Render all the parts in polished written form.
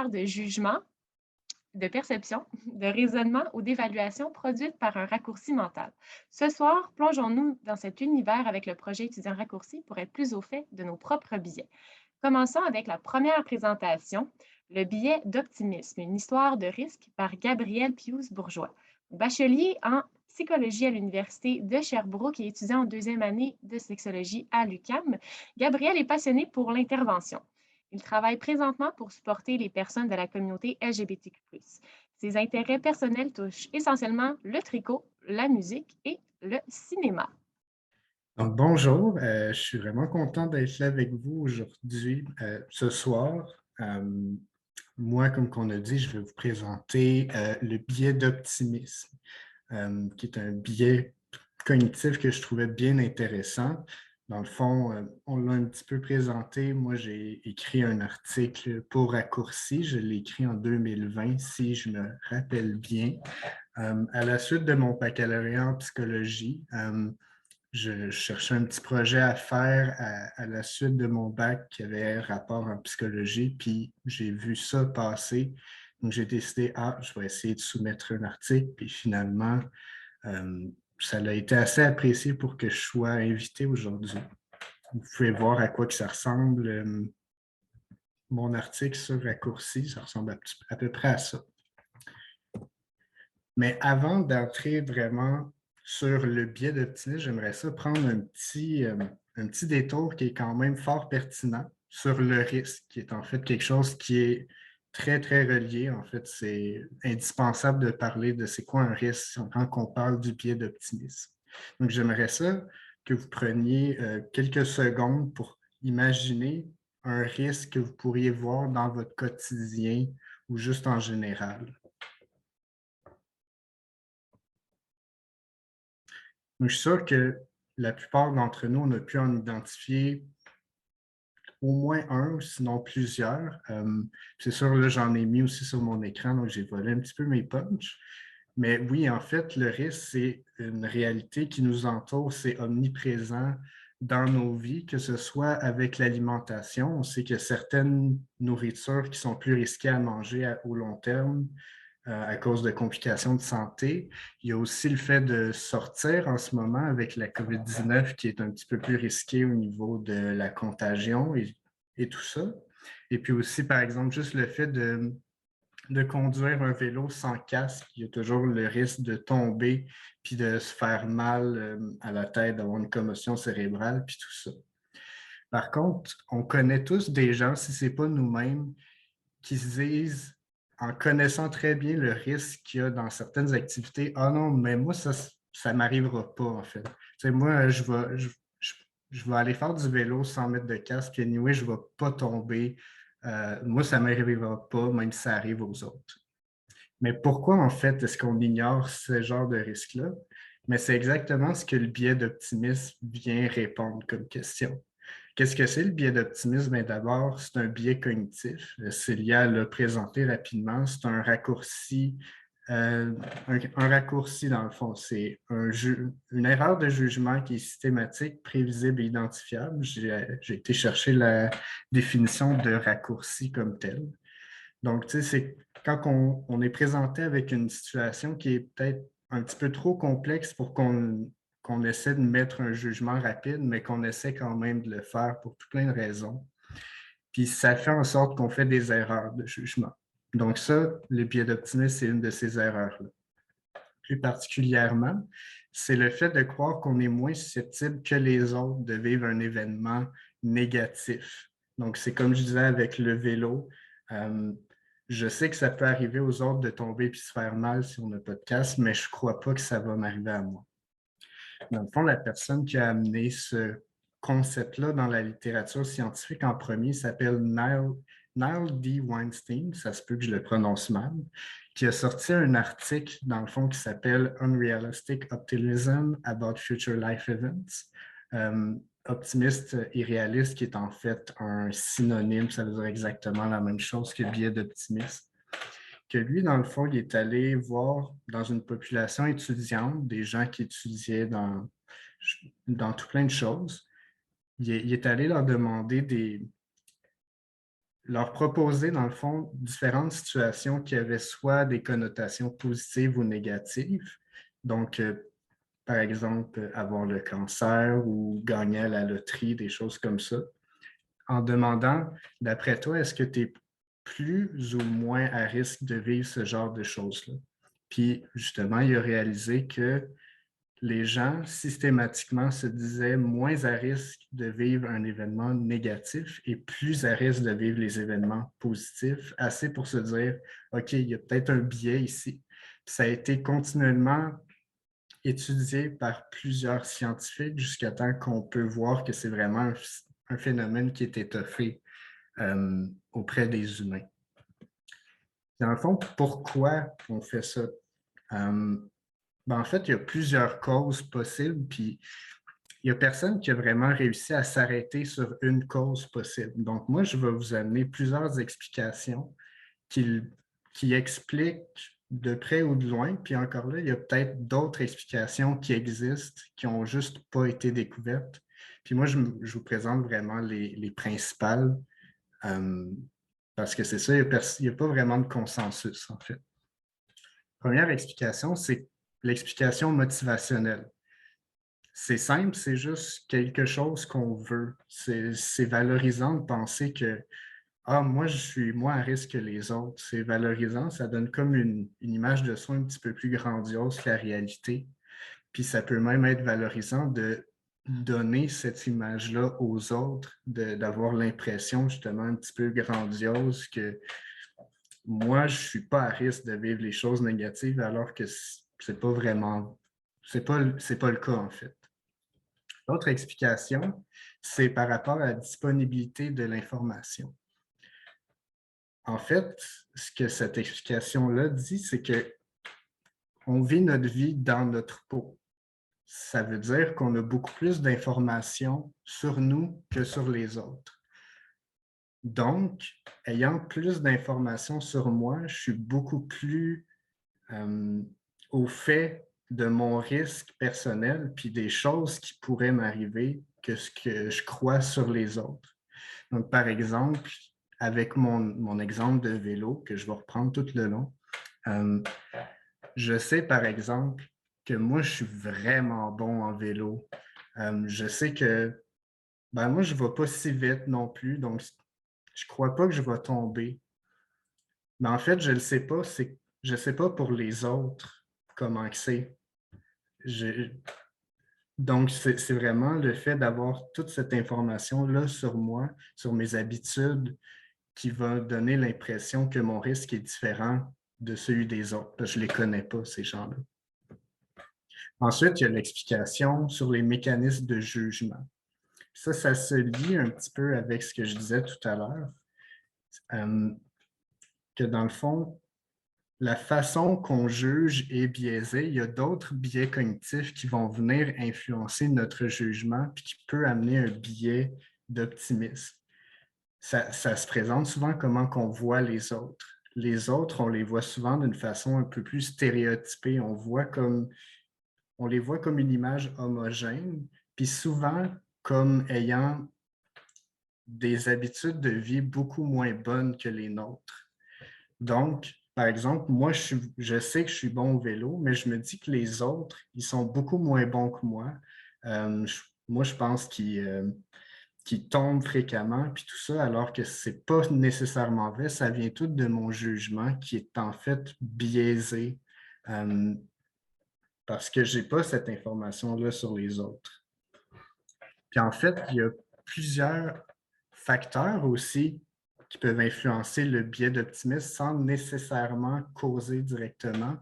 critères de jugement, de perception, de raisonnement ou d'évaluation produites par un raccourci mental. Ce soir, plongeons-nous dans cet univers avec le projet étudiant raccourci pour être plus au fait de nos propres biais. Commençons avec la première présentation, le biais d'optimisme, une histoire de risque par Gabriel Pius-Bourgeois, bachelier en psychologie à l'Université de Sherbrooke et étudiant en deuxième année de sexologie à l'UQAM. Gabriel est passionné pour l'intervention. Il travaille présentement pour supporter les personnes de la communauté LGBTQ+. Ses intérêts personnels touchent essentiellement le tricot, la musique et le cinéma. Donc, bonjour, je suis vraiment content d'être là avec vous aujourd'hui, ce soir. Moi, comme on a dit, je vais vous présenter le biais d'optimisme, qui est un biais cognitif que je trouvais bien intéressant. Dans le fond, on l'a un petit peu présenté. Moi, j'ai écrit un article pour Raccourci. Je l'ai écrit en 2020, si je me rappelle bien. À la suite de mon baccalauréat en psychologie, je cherchais un petit projet à faire à la suite de mon bac qui avait rapport en psychologie, puis j'ai vu ça passer. Donc, j'ai décidé, je vais essayer de soumettre un article, puis finalement, euh, ça a été assez apprécié pour que je sois invité aujourd'hui. Vous pouvez voir à quoi que ça ressemble. Mon article sur Raccourci, ça ressemble à peu près à ça. Mais avant d'entrer vraiment sur le biais d'optimisme, j'aimerais ça prendre un petit détour qui est quand même fort pertinent sur le risque, qui est en fait quelque chose qui est très, très relié. En fait, c'est indispensable de parler de c'est quoi un risque quand on parle du biais d'optimisme. Donc, j'aimerais ça que vous preniez quelques secondes pour imaginer un risque que vous pourriez voir dans votre quotidien ou juste en général. Donc, je suis sûr que la plupart d'entre nous, on a pu en identifier au moins un, sinon plusieurs. C'est sûr, là, j'en ai mis aussi sur mon écran, donc j'ai volé un petit peu mes punchs. Mais oui, en fait, le risque, c'est une réalité qui nous entoure, c'est omniprésent dans nos vies, que ce soit avec l'alimentation. On sait que certaines nourritures qui sont plus risquées à manger au long terme, à cause de complications de santé. Il y a aussi le fait de sortir en ce moment avec la COVID-19 qui est un petit peu plus risqué au niveau de la contagion et tout ça. Et puis aussi, par exemple, juste le fait de conduire un vélo sans casque, il y a toujours le risque de tomber puis de se faire mal à la tête, d'avoir une commotion cérébrale puis tout ça. Par contre, on connaît tous des gens, si ce n'est pas nous-mêmes, qui se disent, en connaissant très bien le risque qu'il y a dans certaines activités, ah non, mais moi, ça ne m'arrivera pas, en fait. Tu sais, moi, je vais aller faire du vélo sans mettre de casque, et anyway, je ne vais pas tomber. Moi, ça ne m'arrivera pas, même si ça arrive aux autres. Mais pourquoi, en fait, est-ce qu'on ignore ce genre de risque-là? Mais c'est exactement ce que le biais d'optimisme vient répondre comme question. Qu'est-ce que c'est le biais d'optimisme? Bien, d'abord, c'est un biais cognitif. Célia l'a présenté rapidement. C'est un raccourci, un raccourci dans le fond. C'est une erreur de jugement qui est systématique, prévisible et identifiable. J'ai été chercher la définition de raccourci comme tel. Donc, tu sais, c'est quand on est présenté avec une situation qui est peut-être un petit peu trop complexe pour qu'on essaie de mettre un jugement rapide, mais qu'on essaie quand même de le faire pour tout plein de raisons. Puis ça fait en sorte qu'on fait des erreurs de jugement. Donc ça, le biais d'optimisme, c'est une de ces erreurs-là. Plus particulièrement, c'est le fait de croire qu'on est moins susceptible que les autres de vivre un événement négatif. Donc, c'est comme je disais avec le vélo. euh, je sais que ça peut arriver aux autres de tomber et se faire mal si on n'a pas de casque, mais je ne crois pas que ça va m'arriver à moi. Dans le fond, la personne qui a amené ce concept-là dans la littérature scientifique en premier s'appelle Niall D. Weinstein, ça se peut que je le prononce mal, qui a sorti un article, dans le fond, qui s'appelle Unrealistic Optimism About Future Life Events. Optimiste irréaliste, qui est en fait un synonyme, ça veut dire exactement la même chose que biais d'optimisme. Que lui, dans le fond, il est allé voir dans une population étudiante, des gens qui étudiaient dans tout plein de choses. Il est allé leur demander leur proposer, dans le fond, différentes situations qui avaient soit des connotations positives ou négatives. Donc, par exemple, avoir le cancer ou gagner à la loterie, des choses comme ça, en demandant, d'après toi, est-ce que tu es plus ou moins à risque de vivre ce genre de choses-là? Puis, justement, il a réalisé que les gens, systématiquement, se disaient moins à risque de vivre un événement négatif et plus à risque de vivre les événements positifs, assez pour se dire, OK, il y a peut-être un biais ici. Puis ça a été continuellement étudié par plusieurs scientifiques jusqu'à temps qu'on peut voir que c'est vraiment un phénomène qui est étoffé auprès des humains. Dans le fond, pourquoi on fait ça? En fait, il y a plusieurs causes possibles, puis il n'y a personne qui a vraiment réussi à s'arrêter sur une cause possible. Donc, moi, je vais vous amener plusieurs explications qui expliquent de près ou de loin, puis encore là, il y a peut-être d'autres explications qui existent, qui n'ont juste pas été découvertes. Puis moi, je vous présente vraiment les principales, parce que c'est ça, il n'y a pas vraiment de consensus, en fait. Première explication, c'est l'explication motivationnelle. C'est simple, c'est juste quelque chose qu'on veut. C'est valorisant de penser que ah, moi, je suis moins à risque que les autres. C'est valorisant, ça donne comme une image de soi un petit peu plus grandiose que la réalité. Puis ça peut même être valorisant de donner cette image-là aux autres, d'avoir l'impression justement un petit peu grandiose que moi, je ne suis pas à risque de vivre les choses négatives alors que c'est pas vraiment, c'est pas le cas en fait. L'autre explication, c'est par rapport à la disponibilité de l'information. En fait, ce que cette explication-là dit, c'est qu'on vit notre vie dans notre peau. Ça veut dire qu'on a beaucoup plus d'informations sur nous que sur les autres. Donc, ayant plus d'informations sur moi, je suis beaucoup plus au fait de mon risque personnel puis des choses qui pourraient m'arriver que ce que je crois sur les autres. Donc, par exemple, avec mon exemple de vélo que je vais reprendre tout le long, je sais par exemple que moi, je suis vraiment bon en vélo. Je sais que moi, je ne vais pas si vite non plus, donc je ne crois pas que je vais tomber. Mais en fait, je ne le sais pas, je ne sais pas pour les autres comment c'est. Donc, c'est vraiment le fait d'avoir toute cette information-là sur moi, sur mes habitudes, qui va donner l'impression que mon risque est différent de celui des autres, parce que je ne les connais pas, ces gens-là. Ensuite, il y a l'explication sur les mécanismes de jugement. Ça se lie un petit peu avec ce que je disais tout à l'heure, que dans le fond, la façon qu'on juge est biaisée. Il y a d'autres biais cognitifs qui vont venir influencer notre jugement puis qui peut amener un biais d'optimisme. Ça se présente souvent comment qu'on voit les autres. Les autres, on les voit souvent d'une façon un peu plus stéréotypée. On les voit comme une image homogène, puis souvent comme ayant des habitudes de vie beaucoup moins bonnes que les nôtres. Donc, par exemple, moi, je sais que je suis bon au vélo, mais je me dis que les autres, ils sont beaucoup moins bons que moi. Moi, je pense qu'ils tombent fréquemment, puis tout ça, alors que ce n'est pas nécessairement vrai. Ça vient tout de mon jugement qui est en fait biaisé parce que je n'ai pas cette information-là sur les autres. Puis en fait, il y a plusieurs facteurs aussi qui peuvent influencer le biais d'optimisme sans nécessairement causer directement.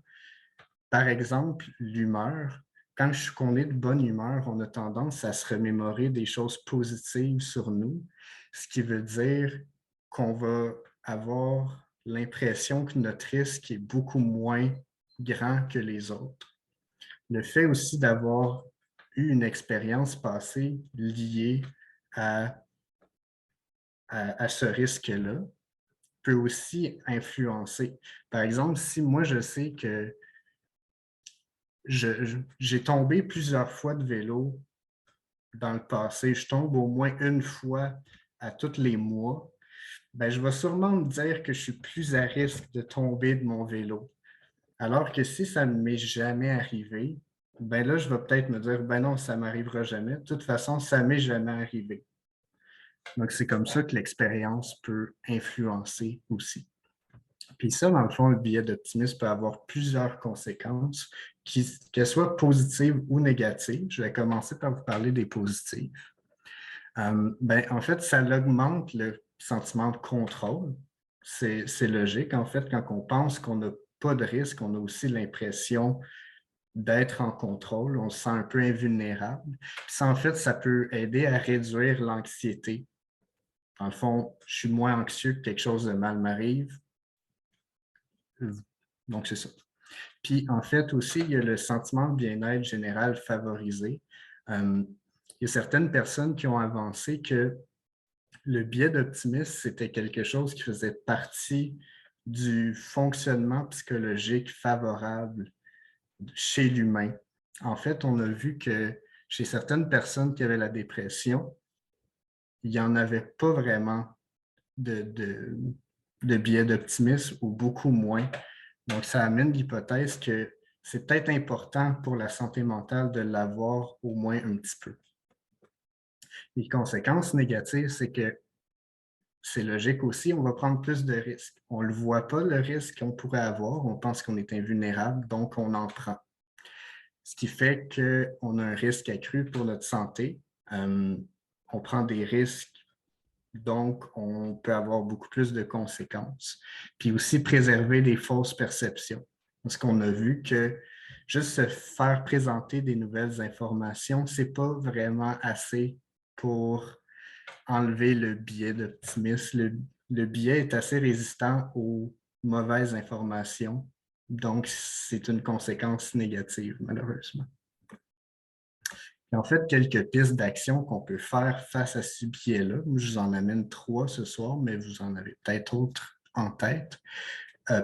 Par exemple, l'humeur. Quand on est de bonne humeur, on a tendance à se remémorer des choses positives sur nous, ce qui veut dire qu'on va avoir l'impression que notre risque est beaucoup moins grand que les autres. Le fait aussi d'avoir eu une expérience passée liée à ce risque-là peut aussi influencer. Par exemple, si moi je sais que j'ai tombé plusieurs fois de vélo dans le passé, je tombe au moins une fois à tous les mois, ben, je vais sûrement me dire que je suis plus à risque de tomber de mon vélo. Alors que si ça ne m'est jamais arrivé, ben là, je vais peut-être me dire, ben non, ça ne m'arrivera jamais. De toute façon, ça ne m'est jamais arrivé. Donc, c'est comme ça que l'expérience peut influencer aussi. Puis ça, dans le fond, le biais d'optimisme peut avoir plusieurs conséquences, qu'elles soient positives ou négatives. Je vais commencer par vous parler des positives. Ben, en fait, ça augmente le sentiment de contrôle. C'est logique. En fait, quand on pense qu'on n'a pas de risque, on a aussi l'impression d'être en contrôle. On se sent un peu invulnérable. Puis ça, en fait, ça peut aider à réduire l'anxiété. Dans le fond, je suis moins anxieux que quelque chose de mal m'arrive. Donc, c'est ça. Puis, en fait, aussi, il y a le sentiment de bien-être général favorisé. Il y a certaines personnes qui ont avancé que le biais d'optimisme, c'était quelque chose qui faisait partie du fonctionnement psychologique favorable chez l'humain. En fait, on a vu que chez certaines personnes qui avaient la dépression, il n'y en avait pas vraiment de biais d'optimisme ou beaucoup moins. Donc, ça amène l'hypothèse que c'est peut-être important pour la santé mentale de l'avoir au moins un petit peu. Les conséquences négatives, c'est que c'est logique aussi, on va prendre plus de risques. On ne le voit pas, le risque qu'on pourrait avoir. On pense qu'on est invulnérable, donc on en prend. Ce qui fait qu'on a un risque accru pour notre santé. On prend des risques, donc on peut avoir beaucoup plus de conséquences. Puis aussi préserver des fausses perceptions. Parce qu'on a vu que juste se faire présenter des nouvelles informations, ce n'est pas vraiment assez pour enlever le biais d'optimisme. Le biais est assez résistant aux mauvaises informations, donc c'est une conséquence négative, malheureusement. Et en fait, quelques pistes d'action qu'on peut faire face à ce biais-là. Je vous en amène 3 ce soir, mais vous en avez peut-être d'autres en tête.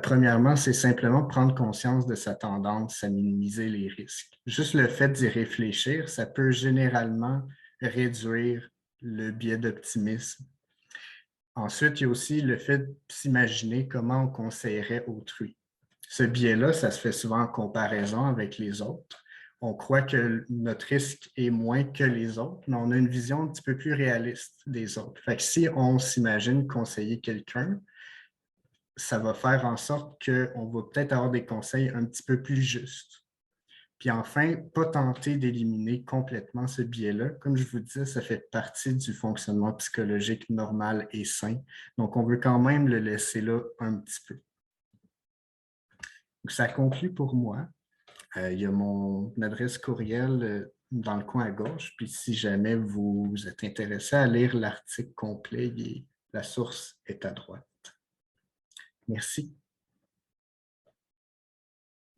Premièrement, c'est simplement prendre conscience de sa tendance à minimiser les risques. Juste le fait d'y réfléchir, ça peut généralement réduire le biais d'optimisme. Ensuite, il y a aussi le fait de s'imaginer comment on conseillerait autrui. Ce biais-là, ça se fait souvent en comparaison avec les autres. On croit que notre risque est moins que les autres, mais on a une vision un petit peu plus réaliste des autres. Fait que si on s'imagine conseiller quelqu'un, ça va faire en sorte qu'on va peut-être avoir des conseils un petit peu plus justes. Puis enfin, pas tenter d'éliminer complètement ce biais-là. Comme je vous disais, ça fait partie du fonctionnement psychologique normal et sain. Donc, on veut quand même le laisser là un petit peu. Donc, ça conclut pour moi. Il y a mon adresse courriel dans le coin à gauche. Puis si jamais vous êtes intéressé à lire l'article complet, la source est à droite. Merci.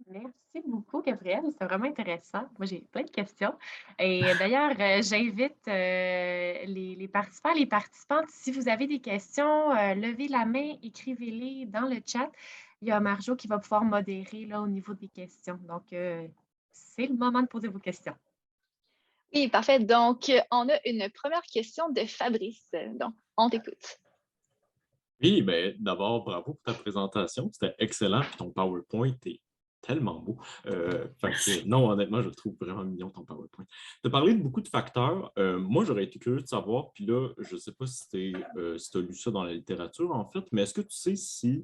Merci beaucoup, Gabriel. C'est vraiment intéressant. Moi, j'ai plein de questions. Et d'ailleurs, j'invite les participants, les participantes, si vous avez des questions, levez la main, écrivez-les dans le chat. Il y a Marjo qui va pouvoir modérer là, au niveau des questions. Donc, c'est le moment de poser vos questions. Oui, parfait. Donc, on a une première question de Fabrice. Donc, on t'écoute. Oui, bien, d'abord, bravo pour ta présentation. C'était excellent. Puis ton PowerPoint est tellement beau. Non, honnêtement, je le trouve vraiment mignon, ton PowerPoint. Tu as parlé de beaucoup de facteurs. Moi, j'aurais été curieux de savoir, puis là, je ne sais pas si tu as lu ça dans la littérature, en fait, mais est-ce que tu sais si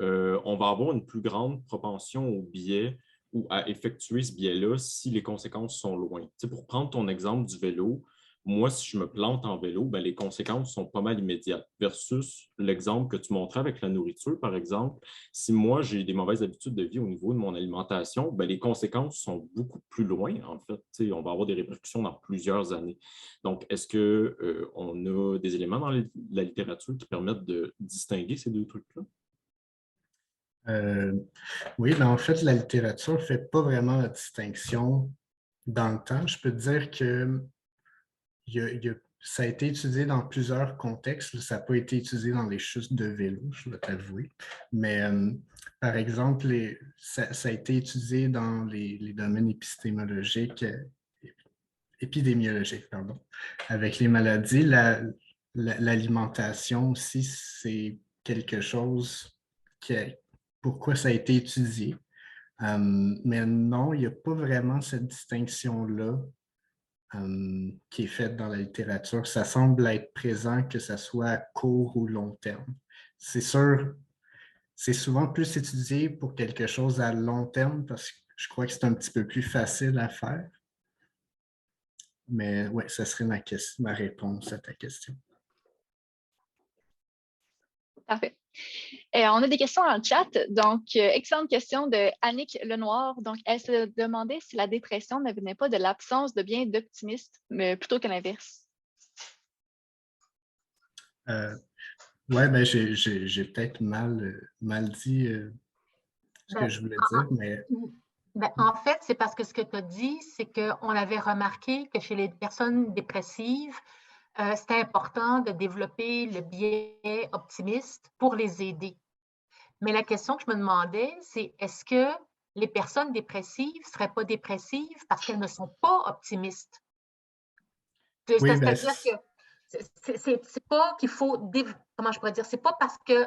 on va avoir une plus grande propension au biais ou à effectuer ce biais-là si les conséquences sont loin? Tu sais, pour prendre ton exemple du vélo, moi, si je me plante en vélo, ben, les conséquences sont pas mal immédiates versus l'exemple que tu montrais avec la nourriture, par exemple. Si moi, j'ai des mauvaises habitudes de vie au niveau de mon alimentation, ben, les conséquences sont beaucoup plus loin, en fait. Tu sais, on va avoir des répercussions dans plusieurs années. Donc, est-ce qu'on a des éléments dans la littérature qui permettent de distinguer ces deux trucs-là? Oui, mais en fait, la littérature ne fait pas vraiment la distinction dans le temps. Je peux te dire que ça a été étudié dans plusieurs contextes. Ça n'a pas été étudié dans les chutes de vélo, je dois t'avouer. Mais par exemple, ça a été étudié dans les domaines épidémiologiques, pardon, avec les maladies. l'alimentation aussi, c'est quelque chose pourquoi ça a été étudié. Mais non, il n'y a pas vraiment cette distinction-là qui est faite dans la littérature. Ça semble être présent, que ce soit à court ou long terme. C'est sûr, c'est souvent plus étudié pour quelque chose à long terme parce que je crois que c'est un petit peu plus facile à faire. Mais oui, ça serait ma réponse à ta question. Parfait. On a des questions dans le chat. Donc, excellente question de Annick Lenoir. Donc, elle se demandait si la dépression ne venait pas de l'absence de bien d'optimisme, mais plutôt que l'inverse. Oui, ben j'ai peut-être mal dit ce que je voulais dire, mais... En fait, c'est parce que ce que tu as dit, c'est qu'on avait remarqué que chez les personnes dépressives, c'était important de développer le biais optimiste pour les aider. Mais la question que je me demandais, c'est est-ce que les personnes dépressives ne seraient pas dépressives parce qu'elles ne sont pas optimistes? Oui, C'est-à-dire que c'est pas qu'il faut, comment je pourrais dire, c'est pas parce que,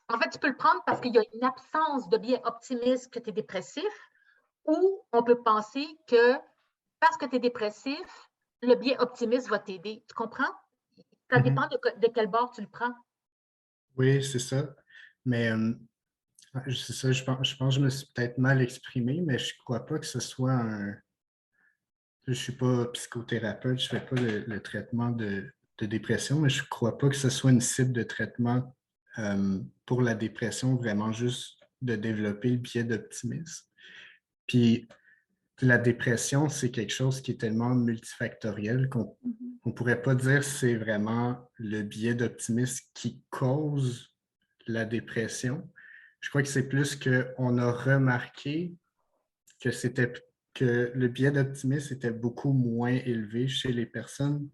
en fait, tu peux le prendre parce qu'il y a une absence de biais optimiste que tu es dépressif, ou on peut penser que parce que tu es dépressif, le biais optimiste va t'aider. Tu comprends? Ça dépend de quel bord tu le prends. Oui, c'est ça. Mais c'est ça, je pense que je me suis peut-être mal exprimé, mais je ne crois pas que ce soit un... Je ne suis pas psychothérapeute, je ne fais pas le traitement de dépression, mais je ne crois pas que ce soit une cible de traitement pour la dépression, vraiment juste de développer le biais d'optimisme. Puis la dépression, c'est quelque chose qui est tellement multifactoriel qu'on ne pourrait pas dire que c'est vraiment le biais d'optimisme qui cause la dépression. Je crois que c'est plus qu'on a remarqué que le biais d'optimisme était beaucoup moins élevé chez les personnes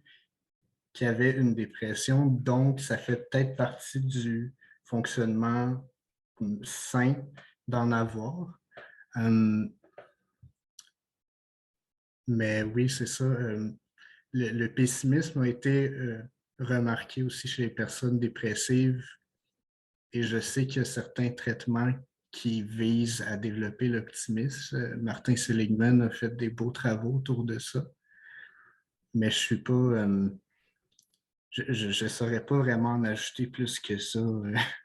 qui avaient une dépression. Donc, ça fait peut-être partie du fonctionnement sain d'en avoir. Mais oui, c'est ça. Le pessimisme a été remarqué aussi chez les personnes dépressives et je sais qu'il y a certains traitements qui visent à développer l'optimisme. Martin Seligman a fait des beaux travaux autour de ça, mais je suis pas... je ne saurais pas vraiment en ajouter plus que ça,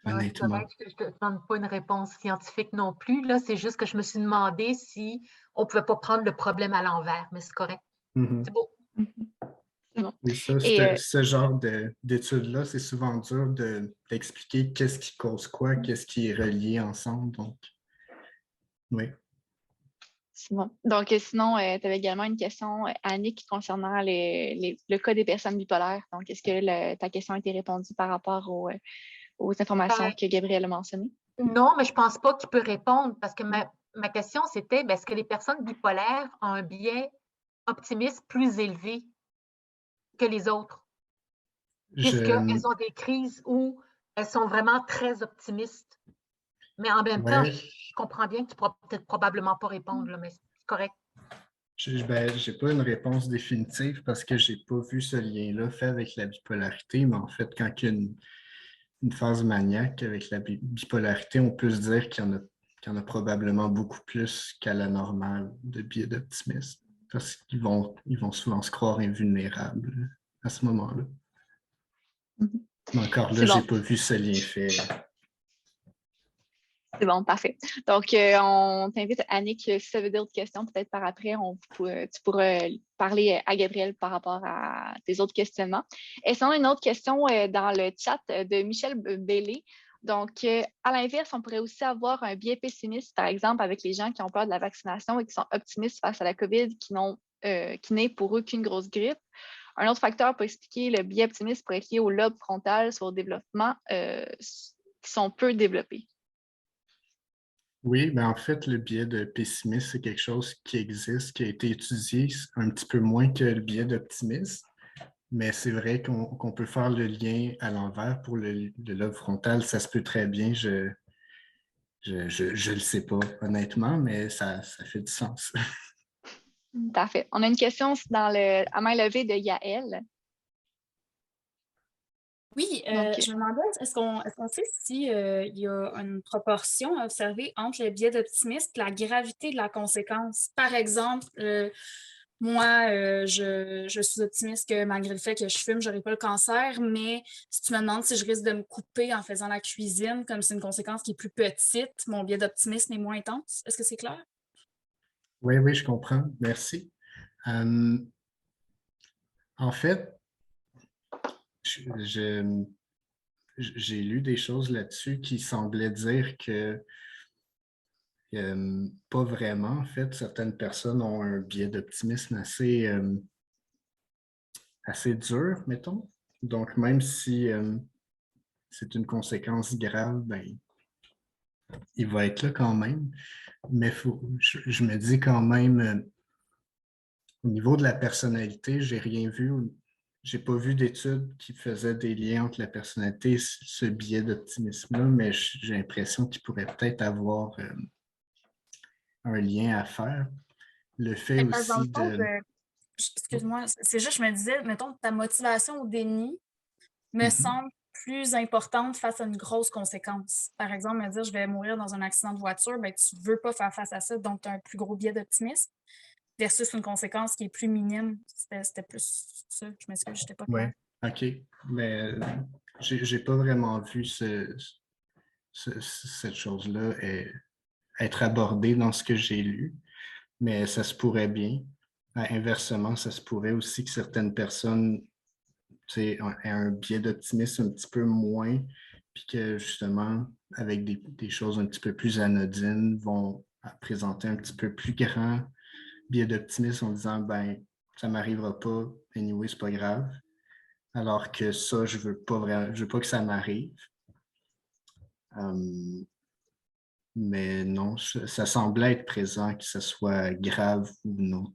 honnêtement. Je ne te donne pas une réponse scientifique non plus. C'est juste que je me suis demandé si on ne pouvait pas prendre le problème à l'envers, mais c'est correct. C'est beau. C'est bon. Oui, ça, ce genre d'études-là, c'est souvent dur d'expliquer qu'est-ce qui cause quoi, qu'est-ce qui est relié ensemble. Donc, oui. C'est bon. Donc, sinon, tu avais également une question, Annick, concernant le cas des personnes bipolaires. Donc, est-ce que ta question a été répondue par rapport aux informations que Gabriel a mentionnées? Non, mais je ne pense pas qu'il peut répondre parce que ma question, c'était est-ce que les personnes bipolaires ont un biais optimiste plus élevé que les autres? Puisqu'elles ont des crises où elles sont vraiment très optimistes. Mais en même temps, je comprends bien que tu ne pourras peut-être probablement pas répondre, là, mais c'est correct. Je n'ai pas une réponse définitive parce que je n'ai pas vu ce lien-là fait avec la bipolarité, mais en fait, quand il y a une phase maniaque avec la bipolarité, on peut se dire qu'il y en a probablement beaucoup plus qu'à la normale de biais d'optimisme parce qu'ils vont souvent se croire invulnérables à ce moment-là. Mais encore là, je n'ai pas vu ce lien fait. C'est bon, parfait. Donc, on t'invite, Annick, si ça veut dire d'autres questions, peut-être par après, tu pourras parler à Gabriel par rapport à tes autres questionnements. Et sinon, une autre question dans le chat de Michel Bellé. Donc, à l'inverse, on pourrait aussi avoir un biais pessimiste, par exemple, avec les gens qui ont peur de la vaccination et qui sont optimistes face à la COVID, qui n'est pour eux qu'une grosse grippe. Un autre facteur pour expliquer le biais optimiste pourrait être lié au lobe frontal, soit au développement, qui sont peu développés. Oui, ben en fait, le biais de pessimisme, c'est quelque chose qui existe, qui a été étudié un petit peu moins que le biais d'optimisme, mais c'est vrai qu'on peut faire le lien à l'envers pour le lobe frontal. Ça se peut très bien, je le sais pas honnêtement, mais ça fait du sens. Parfait. On a une question à main levée de Yael. Oui, Donc, je me demandais, est-ce qu'on sait si, il y a une proportion à observer entre le biais d'optimisme et la gravité de la conséquence? Par exemple, moi, je suis optimiste que malgré le fait que je fume, je n'aurai pas le cancer, mais si tu me demandes si je risque de me couper en faisant la cuisine, comme c'est une conséquence qui est plus petite, mon biais d'optimisme est moins intense. Est-ce que c'est clair? Oui, oui, je comprends. Merci. Euh, En fait, je- je- j'ai lu des choses là-dessus qui semblaient dire que pas vraiment. En fait, certaines personnes ont un biais d'optimisme assez dur, mettons. Donc, même si c'est une conséquence grave, ben, il va être là quand même. Mais je me dis quand même, au niveau de la personnalité, j'ai rien vu. J'ai pas vu d'études qui faisaient des liens entre la personnalité et ce biais d'optimisme-là, mais j'ai l'impression qu'il pourrait peut-être avoir un lien à faire. Le fait Parce que dans le aussi fond, de... excuse-moi, c'est juste, je me disais, mettons, ta motivation au déni me Mhm. semble plus importante face à une grosse conséquence. Par exemple, me dire je vais mourir dans un accident de voiture, ben, tu ne veux pas faire face à ça, donc tu as un plus gros biais d'optimisme versus une conséquence qui est plus minime. C'était plus ça. Je m'excuse, je n'étais pas Oui, claire. OK. Mais j'ai pas vraiment vu cette chose-là être abordée dans ce que j'ai lu, mais ça se pourrait bien. Inversement, ça se pourrait aussi que certaines personnes aient un biais d'optimisme un petit peu moins, puis que justement, avec des choses un petit peu plus anodines, vont présenter un petit peu plus grand biais d'optimisme en disant, ben, ça m'arrivera pas, anyway, c'est pas grave. Alors que ça, je veux pas que ça m'arrive. Euh, mais non, ça semblait être présent, que ce soit grave ou non.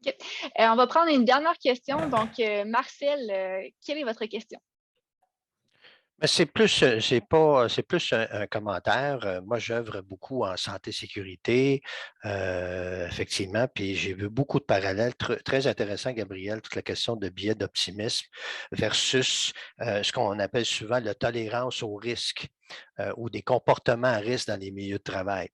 OK. On va prendre une dernière question. Donc, Marcel, quelle est votre question? Mais c'est plus un commentaire. Moi, j'œuvre beaucoup en santé-sécurité, effectivement, puis j'ai vu beaucoup de parallèles très intéressants, Gabriel, toute la question de biais d'optimisme versus ce qu'on appelle souvent la tolérance au risque. Ou des comportements à risque dans les milieux de travail.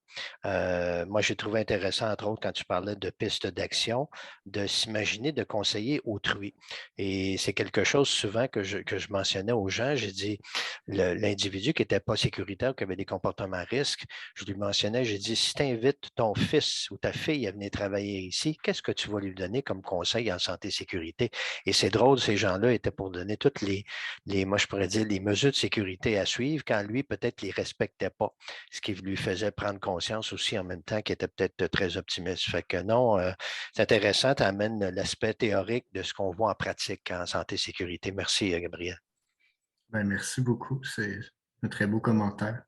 Moi, j'ai trouvé intéressant, entre autres, quand tu parlais de pistes d'action, de s'imaginer de conseiller autrui. Et c'est quelque chose souvent que je mentionnais aux gens. J'ai dit, l'individu qui n'était pas sécuritaire, qui avait des comportements à risque, je lui mentionnais, j'ai dit, si tu invites ton fils ou ta fille à venir travailler ici, qu'est-ce que tu vas lui donner comme conseil en santé-sécurité? Et c'est drôle, ces gens-là étaient pour donner toutes moi, je pourrais dire, les mesures de sécurité à suivre quand lui, peut-être, les respectait pas, ce qui lui faisait prendre conscience aussi en même temps qu'il était peut-être très optimiste. Fait que non, c'est intéressant, tu amènes l'aspect théorique de ce qu'on voit en pratique en santé-sécurité. Merci, Gabriel. Ben, merci beaucoup. C'est un très beau commentaire.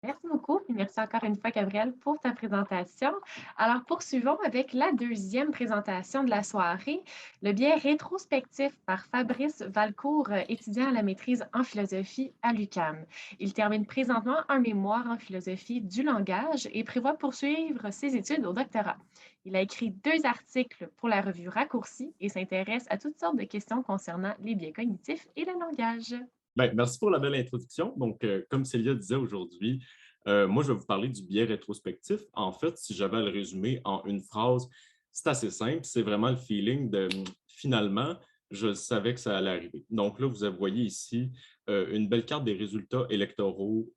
Merci beaucoup et merci encore une fois, Gabriel, pour ta présentation. Alors, poursuivons avec la deuxième présentation de la soirée, le biais rétrospectif par Fabrice Valcourt, étudiant à la maîtrise en philosophie à l'UQAM. Il termine présentement un mémoire en philosophie du langage et prévoit poursuivre ses études au doctorat. Il a écrit 2 articles pour la revue Raccourci et s'intéresse à toutes sortes de questions concernant les biais cognitifs et le langage. Ben, merci pour la belle introduction. Donc, comme Célia disait aujourd'hui, moi, je vais vous parler du biais rétrospectif. En fait, si j'avais à le résumer en une phrase, c'est assez simple. C'est vraiment le feeling de finalement, je savais que ça allait arriver. Donc là, vous voyez ici une belle carte des résultats électoraux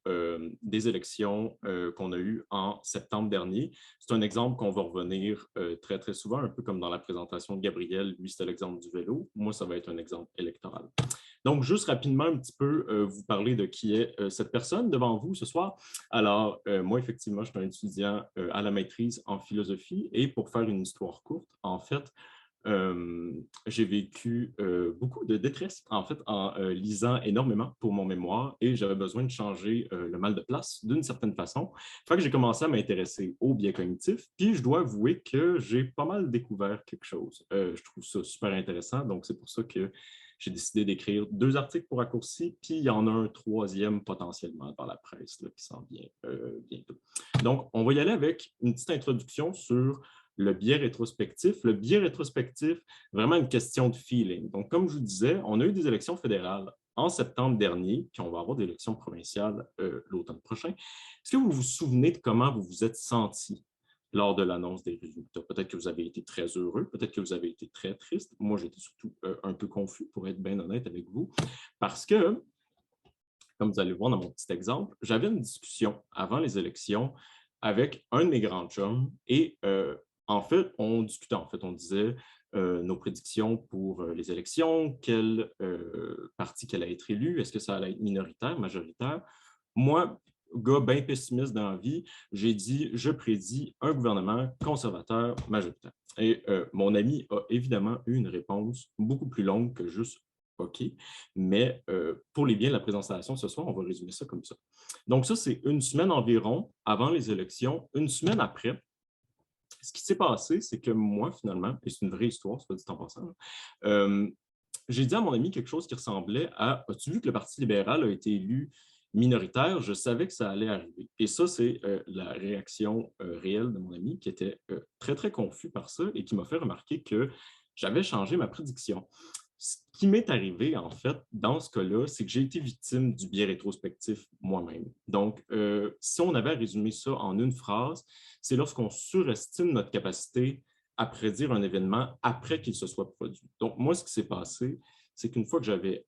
des élections qu'on a eues en septembre dernier. C'est un exemple qu'on va revenir très, très souvent, un peu comme dans la présentation de Gabriel. Lui, c'était l'exemple du vélo. Moi, ça va être un exemple électoral. Donc, juste rapidement, un petit peu, vous parler de qui est cette personne devant vous ce soir. Alors, moi, effectivement, je suis un étudiant à la maîtrise en philosophie et pour faire une histoire courte, en fait, j'ai vécu beaucoup de détresse, en fait, en lisant énormément pour mon mémoire et j'avais besoin de changer le mal de place d'une certaine façon. Fait que j'ai commencé à m'intéresser aux biais cognitifs, puis je dois avouer que j'ai pas mal découvert quelque chose. Je trouve ça super intéressant, donc c'est pour ça que j'ai décidé d'écrire 2 articles pour Raccourci, puis il y en a un 3e potentiellement dans la presse là, qui s'en vient bientôt. Donc, on va y aller avec une petite introduction sur le biais rétrospectif. Le biais rétrospectif, vraiment une question de feeling. Donc, comme je vous disais, on a eu des élections fédérales en septembre dernier, puis on va avoir des élections provinciales l'automne prochain. Est-ce que vous vous souvenez de comment vous vous êtes senti lors de l'annonce des résultats? Peut-être que vous avez été très heureux, peut-être que vous avez été très triste. Moi, j'étais surtout un peu confus, pour être bien honnête avec vous, parce que, comme vous allez voir dans mon petit exemple, j'avais une discussion avant les élections avec un de mes grands chums et en fait, on discutait, on disait nos prédictions pour les élections, quel parti qu'elle allait être élu, est-ce que ça allait être minoritaire, majoritaire. Moi, gars bien pessimiste dans la vie, j'ai dit, je prédis un gouvernement conservateur majoritaire. Et mon ami a évidemment eu une réponse beaucoup plus longue que juste OK, mais pour les biens de la présentation ce soir, on va résumer ça comme ça. Donc ça, c'est une semaine environ avant les élections. Une semaine après, ce qui s'est passé, c'est que moi, finalement, et c'est une vraie histoire, soit dit en passant, j'ai dit à mon ami quelque chose qui ressemblait à « As-tu vu que le Parti libéral a été élu minoritaire? Je savais que ça allait arriver. » Et ça, c'est la réaction réelle de mon ami qui était très, très confus par ça et qui m'a fait remarquer que j'avais changé ma prédiction. Ce qui m'est arrivé, en fait, dans ce cas-là, c'est que j'ai été victime du biais rétrospectif moi-même. Donc, si on avait à résumer ça en une phrase, c'est lorsqu'on surestime notre capacité à prédire un événement après qu'il se soit produit. Donc, moi, ce qui s'est passé, c'est qu'une fois que j'avais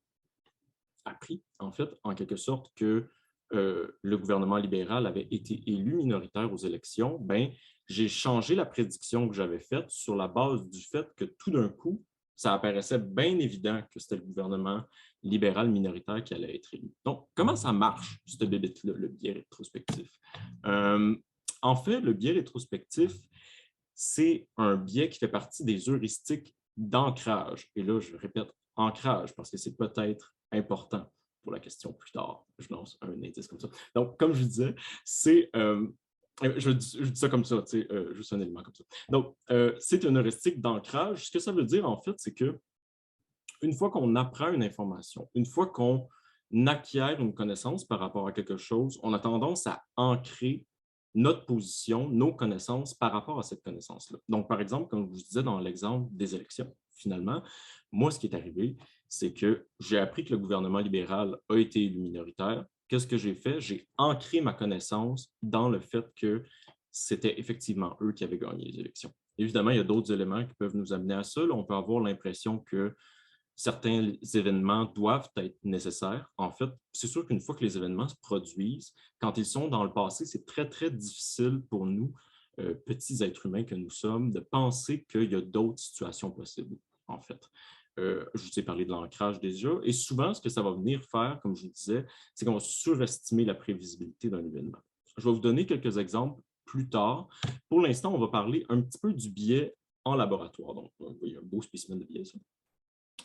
appris, en fait, en quelque sorte, que le gouvernement libéral avait été élu minoritaire aux élections, ben, j'ai changé la prédiction que j'avais faite sur la base du fait que tout d'un coup, ça apparaissait bien évident que c'était le gouvernement libéral minoritaire qui allait être élu. Donc, comment ça marche, ce bébé-là, le biais rétrospectif? En fait, le biais rétrospectif, c'est un biais qui fait partie des heuristiques d'ancrage. Et là, je répète, ancrage, parce que c'est peut-être important pour la question plus tard. Je lance un indice comme ça. Donc, comme je disais, c'est... je dis ça comme ça, juste un élément comme ça. Donc, c'est une heuristique d'ancrage. Ce que ça veut dire, en fait, c'est que une fois qu'on apprend une information, une fois qu'on acquiert une connaissance par rapport à quelque chose, on a tendance à ancrer notre position, nos connaissances par rapport à cette connaissance-là. Donc, par exemple, comme je vous disais dans l'exemple des élections, finalement, moi, ce qui est arrivé, c'est que j'ai appris que le gouvernement libéral a été élu minoritaire. Qu'est-ce que j'ai fait? J'ai ancré ma connaissance dans le fait que c'était effectivement eux qui avaient gagné les élections. Évidemment, il y a d'autres éléments qui peuvent nous amener à ça. Là, on peut avoir l'impression que certains événements doivent être nécessaires. En fait, c'est sûr qu'une fois que les événements se produisent, quand ils sont dans le passé, c'est très, très difficile pour nous, petits êtres humains que nous sommes, de penser qu'il y a d'autres situations possibles, en fait. Je vous ai parlé de l'ancrage déjà, et souvent, ce que ça va venir faire, comme je vous disais, c'est qu'on va surestimer la prévisibilité d'un événement. Je vais vous donner quelques exemples plus tard. Pour l'instant, on va parler un petit peu du biais en laboratoire. Donc, il y a un beau spécimen de biais, ça.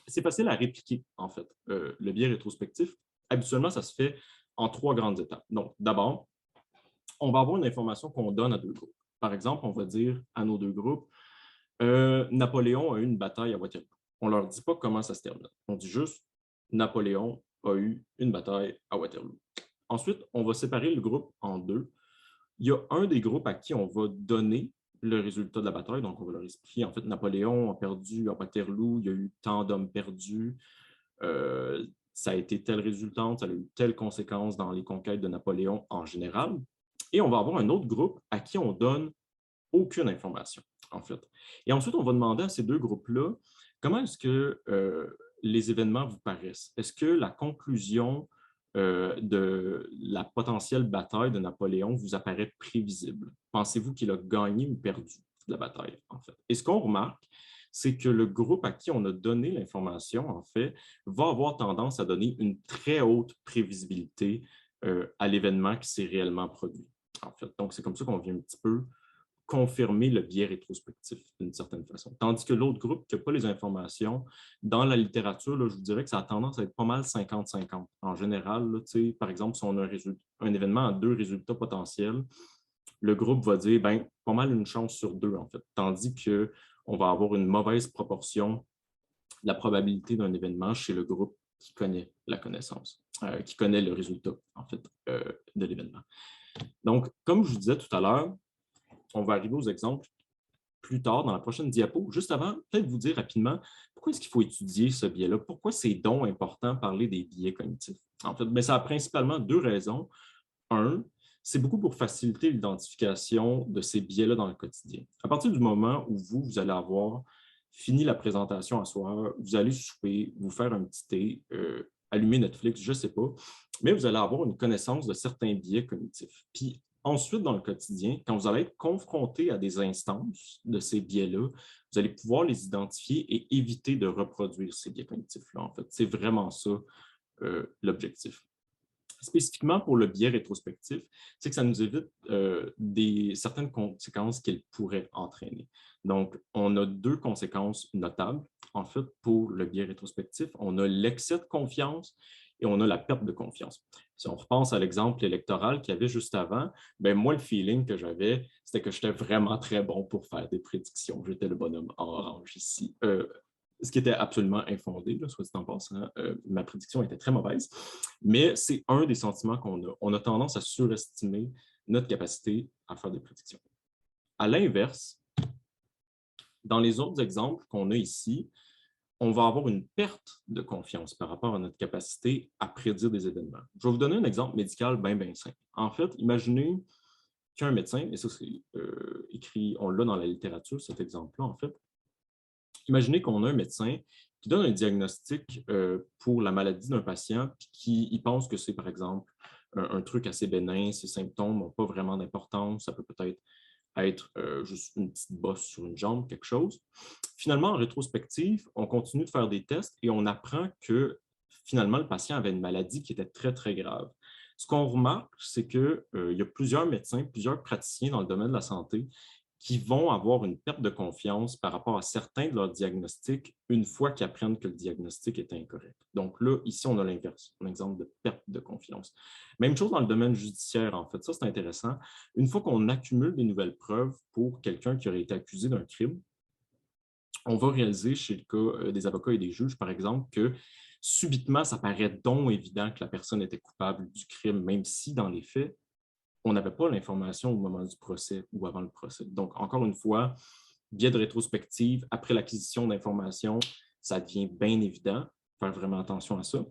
C'est facile à répliquer, en fait. Le biais rétrospectif, habituellement, ça se fait en 3 grandes étapes. Donc, d'abord, on va avoir une information qu'on donne à 2 groupes. Par exemple, on va dire à nos 2 groupes, Napoléon a eu une bataille à Waterloo. On ne leur dit pas comment ça se termine. On dit juste, Napoléon a eu une bataille à Waterloo. Ensuite, on va séparer le groupe en 2. Il y a un des groupes à qui on va donner le résultat de la bataille. Donc, on va leur expliquer, en fait, Napoléon a perdu à Waterloo, il y a eu tant d'hommes perdus, ça a été telle résultante, ça a eu telle conséquence dans les conquêtes de Napoléon en général. Et on va avoir un autre groupe à qui on donne aucune information, en fait. Et ensuite, on va demander à ces 2 groupes-là, comment est-ce que les événements vous paraissent? Est-ce que la conclusion de la potentielle bataille de Napoléon vous apparaît prévisible? Pensez-vous qu'il a gagné ou perdu la bataille, en fait? Et ce qu'on remarque, c'est que le groupe à qui on a donné l'information, en fait, va avoir tendance à donner une très haute prévisibilité à l'événement qui s'est réellement produit, en fait. Donc, c'est comme ça qu'on vient un petit peu confirmer le biais rétrospectif d'une certaine façon. Tandis que l'autre groupe qui n'a pas les informations, dans la littérature, là, je vous dirais que ça a tendance à être pas mal 50-50. En général, là, par exemple, si on a un événement à 2 résultats potentiels, le groupe va dire ben, pas mal une chance sur 2, en fait. Tandis qu'on va avoir une mauvaise proportion de la probabilité d'un événement chez le groupe qui connaît la connaissance, qui connaît le résultat, en fait, de l'événement. Donc, comme je vous disais tout à l'heure, on va arriver aux exemples plus tard dans la prochaine diapo. Juste avant, peut-être vous dire rapidement pourquoi est-ce qu'il faut étudier ce biais-là, pourquoi c'est donc important parler des biais cognitifs. En fait, ça a principalement deux raisons. Un, c'est beaucoup pour faciliter l'identification de ces biais-là dans le quotidien. À partir du moment où vous allez avoir fini la présentation à soir, vous allez souper, vous faire un petit thé, allumer Netflix, je ne sais pas, mais vous allez avoir une connaissance de certains biais cognitifs. Puis ensuite, dans le quotidien, quand vous allez être confronté à des instances de ces biais-là, vous allez pouvoir les identifier et éviter de reproduire ces biais cognitifs-là. En fait, c'est vraiment ça l'objectif. Spécifiquement pour le biais rétrospectif, c'est que ça nous évite certaines conséquences qu'il pourrait entraîner. Donc, on a deux conséquences notables, en fait, pour le biais rétrospectif. On a l'excès de confiance et on a la perte de confiance. Si on repense à l'exemple électoral qu'il y avait juste avant, bien, moi, le feeling que j'avais, c'était que j'étais vraiment très bon pour faire des prédictions. J'étais le bonhomme en orange ici. Ce qui était absolument infondé, là, soit dit en passant. Ma prédiction était très mauvaise, mais c'est un des sentiments qu'on a. On a tendance à surestimer notre capacité à faire des prédictions. À l'inverse, dans les autres exemples qu'on a ici, on va avoir une perte de confiance par rapport à notre capacité à prédire des événements. Je vais vous donner un exemple médical bien simple. En fait, imaginez qu'un médecin, et ça c'est écrit, on l'a dans la littérature, cet exemple-là, en fait. Imaginez qu'on a un médecin qui donne un diagnostic pour la maladie d'un patient, puis qui pense que c'est, par exemple, un truc assez bénin, ses symptômes n'ont pas vraiment d'importance, ça peut peut-être être juste une petite bosse sur une jambe, quelque chose. Finalement, en rétrospective, on continue de faire des tests et on apprend que finalement, le patient avait une maladie qui était très, très grave. Ce qu'on remarque, c'est qu'il y a plusieurs médecins, plusieurs praticiens dans le domaine de la santé qui vont avoir une perte de confiance par rapport à certains de leurs diagnostics une fois qu'ils apprennent que le diagnostic est incorrect. Donc là, ici, on a l'inverse, un exemple de perte de confiance. Même chose dans le domaine judiciaire, en fait. Ça, c'est intéressant. Une fois qu'on accumule des nouvelles preuves pour quelqu'un qui aurait été accusé d'un crime, on va réaliser chez le cas des avocats et des juges, par exemple, que subitement, ça paraît donc évident que la personne était coupable du crime, même si, dans les faits, on n'avait pas l'information au moment du procès ou avant le procès. Donc, encore une fois, biais de rétrospective, après l'acquisition d'informations, ça devient bien évident. Faire vraiment attention à ça.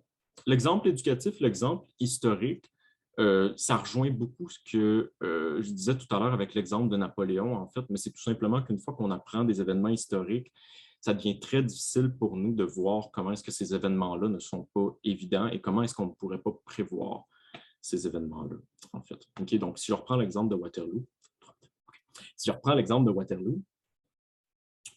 L'exemple éducatif, l'exemple historique, ça rejoint beaucoup ce que je disais tout à l'heure avec l'exemple de Napoléon, en fait, mais c'est tout simplement qu'une fois qu'on apprend des événements historiques, ça devient très difficile pour nous de voir comment est-ce que ces événements-là ne sont pas évidents et comment est-ce qu'on ne pourrait pas prévoir ces événements-là, en fait. Okay, donc, si je reprends l'exemple de Waterloo,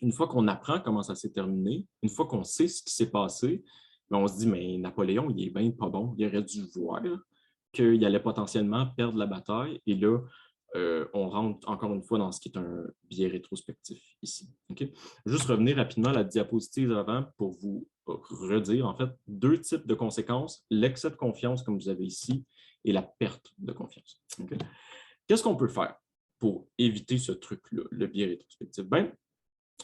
une fois qu'on apprend comment ça s'est terminé, une fois qu'on sait ce qui s'est passé, ben on se dit, mais Napoléon, il est bien pas bon. Il aurait dû voir qu'il allait potentiellement perdre la bataille. Et là, on rentre encore une fois dans ce qui est un biais rétrospectif ici. Okay? Juste revenir rapidement à la diapositive avant pour vous redire, en fait, deux types de conséquences, l'excès de confiance, comme vous avez ici, et la perte de confiance. Okay? Qu'est-ce qu'on peut faire pour éviter ce truc-là, le biais rétrospectif? Bien,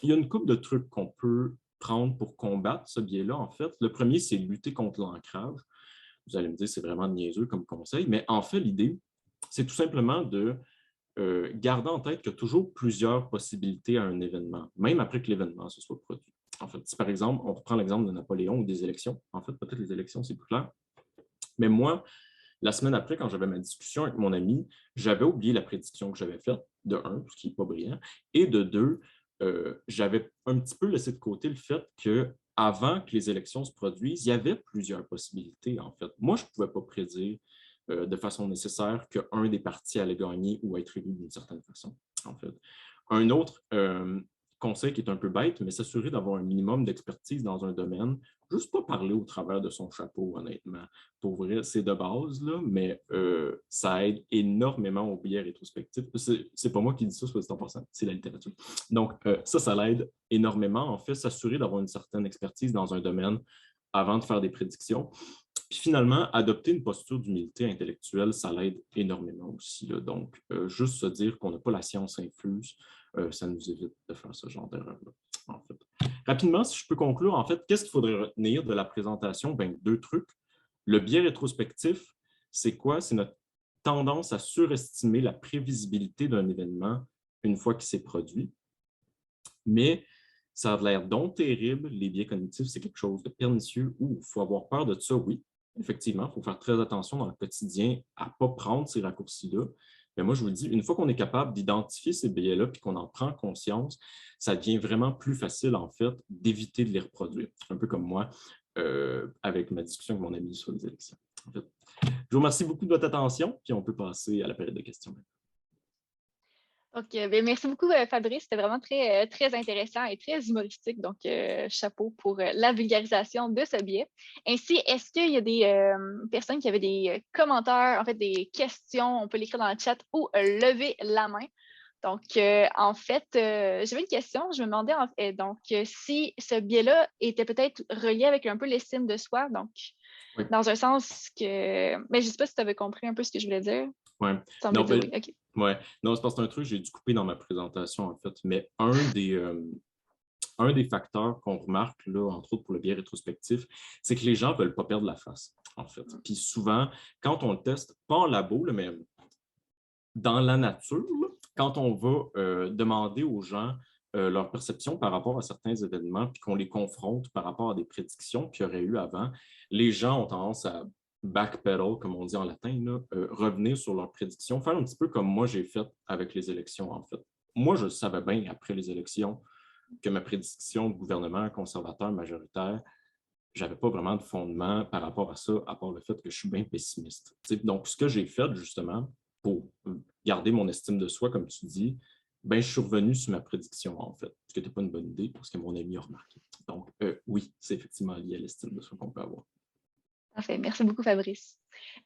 il y a une couple de trucs qu'on peut prendre pour combattre ce biais-là, en fait. Le premier, c'est lutter contre l'ancrage. Vous allez me dire, c'est vraiment niaiseux comme conseil, mais en fait, l'idée, c'est tout simplement de garder en tête qu'il y a toujours plusieurs possibilités à un événement, même après que l'événement se soit produit. En fait, si par exemple, on reprend l'exemple de Napoléon ou des élections, en fait, peut-être les élections, c'est plus clair, mais moi, la semaine après, quand j'avais ma discussion avec mon ami, j'avais oublié la prédiction que j'avais faite, de un, ce qui n'est pas brillant, et de deux, j'avais un petit peu laissé de côté le fait qu'avant que les élections se produisent, il y avait plusieurs possibilités, en fait. Moi, je ne pouvais pas prédire de façon nécessaire qu'un des partis allait gagner ou être élu d'une certaine façon, en fait. Un autre conseil qui est un peu bête, mais s'assurer d'avoir un minimum d'expertise dans un domaine, juste pas parler au travers de son chapeau, honnêtement. Pour vrai, c'est de base, là, mais ça aide énormément au biais rétrospectif. C'est pas moi qui dis ça, soit 100%, c'est la littérature. Donc, ça l'aide énormément. En fait, s'assurer d'avoir une certaine expertise dans un domaine avant de faire des prédictions. Puis finalement, adopter une posture d'humilité intellectuelle, ça l'aide énormément aussi. Là. Donc, juste se dire qu'on n'a pas la science infuse, ça nous évite de faire ce genre d'erreur-là. En fait. Rapidement, si je peux conclure, en fait, qu'est-ce qu'il faudrait retenir de la présentation? Bien, deux trucs. Le biais rétrospectif, c'est quoi? C'est notre tendance à surestimer la prévisibilité d'un événement une fois qu'il s'est produit. Mais ça a l'air donc terrible, les biais cognitifs, c'est quelque chose de pernicieux où il faut avoir peur de ça, oui. Effectivement, il faut faire très attention dans le quotidien à ne pas prendre ces raccourcis-là. Mais moi, je vous le dis, une fois qu'on est capable d'identifier ces biais-là puis qu'on en prend conscience, ça devient vraiment plus facile, en fait, d'éviter de les reproduire. Un peu comme moi, avec ma discussion avec mon ami sur les élections. En fait, je vous remercie beaucoup de votre attention, puis on peut passer à la période de questions. Donc, merci beaucoup, Fabrice. C'était vraiment très, très intéressant et très humoristique. Donc, chapeau pour la vulgarisation de ce biais. Ainsi, est-ce qu'il y a des personnes qui avaient des commentaires, en fait, des questions? On peut l'écrire dans le chat ou lever la main. Donc, en fait, j'avais une question. Je me demandais si ce biais-là était peut-être relié avec un peu l'estime de soi. Donc, oui. Dans un sens que. Mais je ne sais pas si tu avais compris un peu ce que je voulais dire. Oui. Non, oui. OK. Ouais. Non, c'est parce que c'est un truc que j'ai dû couper dans ma présentation, en fait. Mais un des facteurs qu'on remarque, là, entre autres pour le biais rétrospectif, c'est que les gens ne veulent pas perdre la face, en fait. Puis souvent, quand on le teste, pas en labo, là, mais dans la nature, là, quand on va demander aux gens leur perception par rapport à certains événements, puis qu'on les confronte par rapport à des prédictions qu'il y aurait eu avant, les gens ont tendance à backpedal, comme on dit en latin, là, revenir sur leurs prédictions, faire un petit peu comme moi j'ai fait avec les élections, en fait. Moi, je savais bien, après les élections, que ma prédiction de gouvernement conservateur majoritaire, je n'avais pas vraiment de fondement par rapport à ça, à part le fait que je suis bien pessimiste. Donc, ce que j'ai fait, justement, pour garder mon estime de soi, comme tu dis, ben, je suis revenu sur ma prédiction, en fait, ce qui n'était pas une bonne idée, parce que mon ami a remarqué. Donc, oui, c'est effectivement lié à l'estime de soi qu'on peut avoir. Parfait. Merci beaucoup, Fabrice.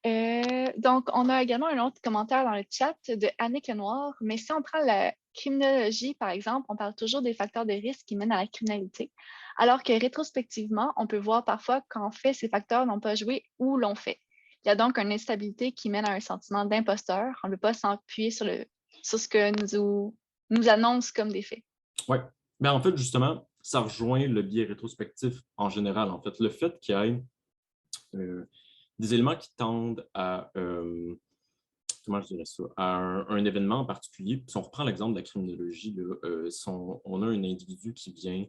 Donc, on a également un autre commentaire dans le chat de Annick Lenoir. Mais si on prend la criminologie, par exemple, on parle toujours des facteurs de risque qui mènent à la criminalité, alors que rétrospectivement, on peut voir parfois qu'en fait, ces facteurs n'ont pas joué ou l'ont fait. Il y a donc une instabilité qui mène à un sentiment d'imposteur. On ne peut pas s'appuyer sur ce que nous annonce comme des faits. Oui. Mais en fait, justement, ça rejoint le biais rétrospectif en général. En fait, le fait qu'il y ait des éléments qui tendent à, comment je dirais ça, à un événement en particulier. Si on reprend l'exemple de la criminologie, là, on a un individu qui vient,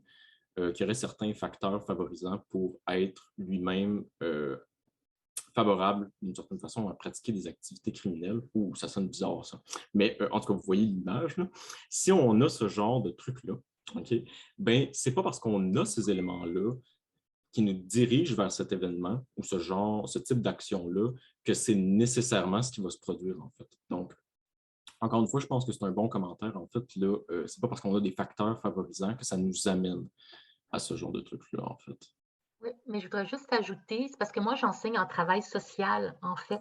qui aurait certains facteurs favorisants pour être lui-même favorable d'une certaine façon à pratiquer des activités criminelles. Ouh, ça sonne bizarre, ça. Mais en tout cas, vous voyez l'image. Si on a ce genre de truc-là, OK, ben, c'est pas parce qu'on a ces éléments-là qui nous dirige vers cet événement ou ce type d'action-là, que c'est nécessairement ce qui va se produire, en fait. Donc, encore une fois, je pense que c'est un bon commentaire. En fait, là, c'est pas parce qu'on a des facteurs favorisants que ça nous amène à ce genre de truc-là, en fait. Oui, mais je voudrais juste ajouter, c'est parce que moi, j'enseigne en travail social, en fait.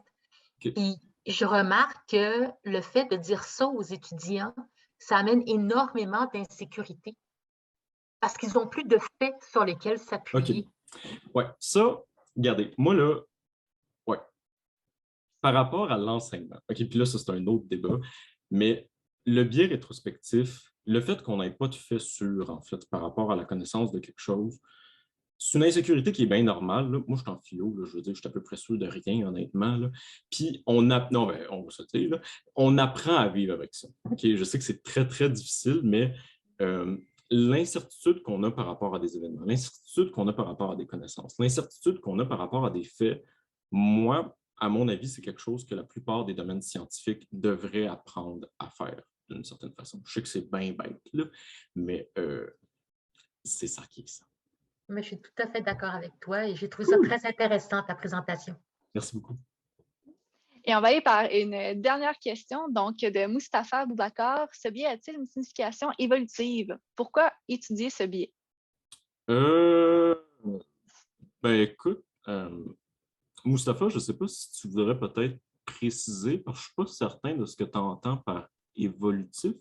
Okay. Et je remarque que le fait de dire ça aux étudiants, ça amène énormément d'insécurité parce qu'ils n'ont plus de faits sur lesquels s'appuyer. OK. Oui, ça, regardez, moi là, ouais, par rapport à l'enseignement, OK, puis là, ça, c'est un autre débat, mais le biais rétrospectif, le fait qu'on n'ait pas de fait sûr, en fait, par rapport à la connaissance de quelque chose, c'est une insécurité qui est bien normale. Là. Moi, je suis en philo, là, je veux dire, je suis à peu près sûr de rien, honnêtement. Là. Puis, on va se dire, là, on apprend à vivre avec ça. OK, je sais que c'est très, très difficile, mais l'incertitude qu'on a par rapport à des événements, l'incertitude qu'on a par rapport à des connaissances, l'incertitude qu'on a par rapport à des faits, moi, à mon avis, c'est quelque chose que la plupart des domaines scientifiques devraient apprendre à faire d'une certaine façon. Je sais que c'est bien bête, là, mais c'est ça qui est ça. Mais je suis tout à fait d'accord avec toi et j'ai trouvé ça très intéressant, ta présentation. Merci beaucoup. Et on va aller par une dernière question, donc de Mustapha Boubacar. Ce biais a-t-il une signification évolutive? Pourquoi étudier ce biais? Ben écoute, Mustapha, je ne sais pas si tu voudrais peut-être préciser, parce que je ne suis pas certain de ce que tu entends par évolutif,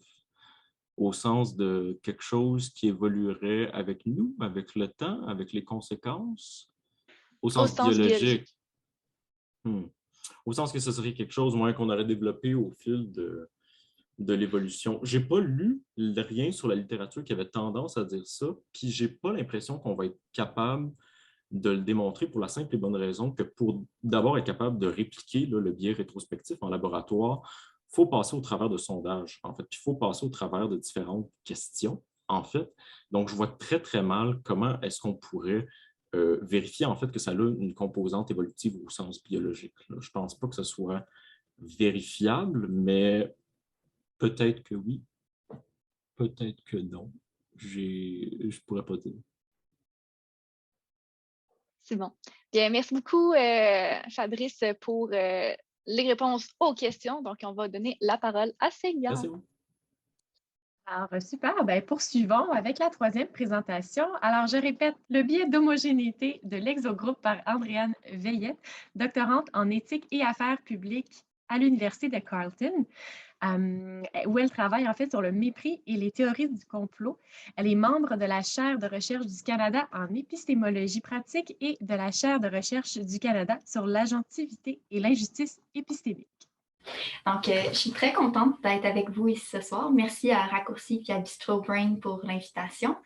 au sens de quelque chose qui évoluerait avec nous, avec le temps, avec les conséquences, au sens biologique. Au sens que ce serait quelque chose moins qu'on aurait développé au fil de l'évolution. Je n'ai pas lu rien sur la littérature qui avait tendance à dire ça, puis je n'ai pas l'impression qu'on va être capable de le démontrer pour la simple et bonne raison que pour d'abord être capable de répliquer là, le biais rétrospectif en laboratoire, il faut passer au travers de sondages, en fait, puis il faut passer au travers de différentes questions. en fait. Donc, je vois très, très mal comment est-ce qu'on pourrait vérifier, en fait, que ça a une composante évolutive au sens biologique. Là. Je ne pense pas que ce soit vérifiable, mais peut-être que oui, peut-être que non. Je ne pourrais pas dire. C'est bon. Bien, merci beaucoup, Fabrice, pour les réponses aux questions. Donc, on va donner la parole à Célia. Merci beaucoup. Alors, super. Ben, poursuivons avec la troisième présentation. Alors, je répète, le biais d'homogénéité de l'exogroupe par Andréane Veillette, doctorante en éthique et affaires publiques à l'Université de Carleton, où elle travaille en fait sur le mépris et les théories du complot. Elle est membre de la chaire de recherche du Canada en épistémologie pratique et de la chaire de recherche du Canada sur l'agentivité et l'injustice épistémique. Donc, je suis très contente d'être avec vous ici ce soir. Merci à Raccourci et à Bistro Brain pour l'invitation.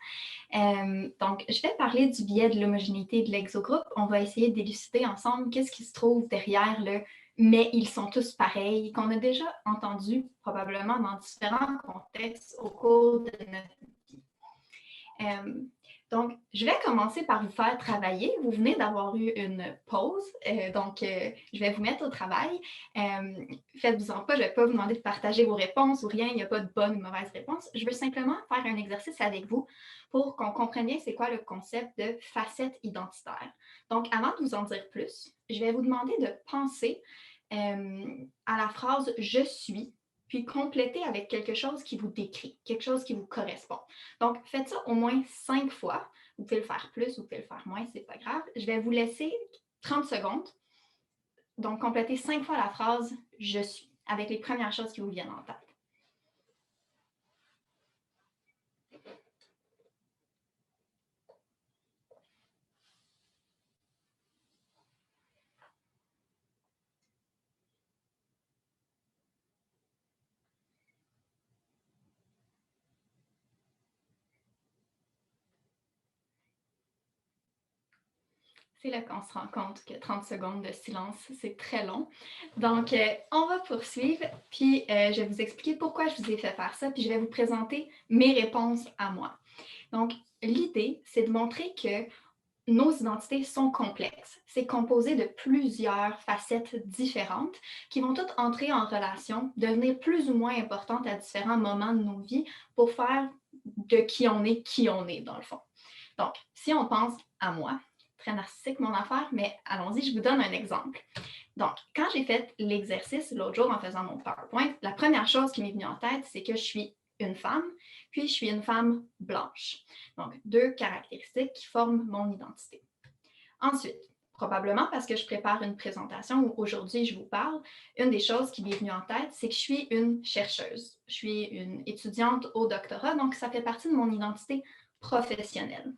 Donc, je vais parler du biais de l'homogénéité de l'exogroupe. On va essayer d'élucider ensemble qu'est-ce qui se trouve derrière le « mais ils sont tous pareils » qu'on a déjà entendu probablement dans différents contextes au cours de notre vie. Donc, je vais commencer par vous faire travailler. Vous venez d'avoir eu une pause, je vais vous mettre au travail. Faites-vous-en pas, je ne vais pas vous demander de partager vos réponses ou rien, il n'y a pas de bonne ou mauvaise réponse. Je veux simplement faire un exercice avec vous pour qu'on comprenne bien c'est quoi le concept de facette identitaire. Donc, avant de vous en dire plus, je vais vous demander de penser à la phrase « je suis », puis compléter avec quelque chose qui vous décrit, quelque chose qui vous correspond. Donc, faites ça au moins 5 fois. Vous pouvez le faire plus, vous pouvez le faire moins, c'est pas grave. Je vais vous laisser 30 secondes. Donc, complétez 5 fois la phrase « je suis » avec les premières choses qui vous viennent en tête. C'est là qu'on se rend compte que 30 secondes de silence, c'est très long. Donc, on va poursuivre, puis je vais vous expliquer pourquoi je vous ai fait faire ça, puis je vais vous présenter mes réponses à moi. Donc, l'idée, c'est de montrer que nos identités sont complexes. C'est composé de plusieurs facettes différentes qui vont toutes entrer en relation, devenir plus ou moins importantes à différents moments de nos vies pour faire de qui on est, dans le fond. Donc, si on pense à moi, très narcissique mon affaire, mais allons-y, je vous donne un exemple. Donc, quand j'ai fait l'exercice l'autre jour en faisant mon PowerPoint, la première chose qui m'est venue en tête, c'est que je suis une femme, puis je suis une femme blanche. Donc, 2 caractéristiques qui forment mon identité. Ensuite, probablement parce que je prépare une présentation où aujourd'hui je vous parle, une des choses qui m'est venue en tête, c'est que je suis une chercheuse. Je suis une étudiante au doctorat, donc ça fait partie de mon identité professionnelle.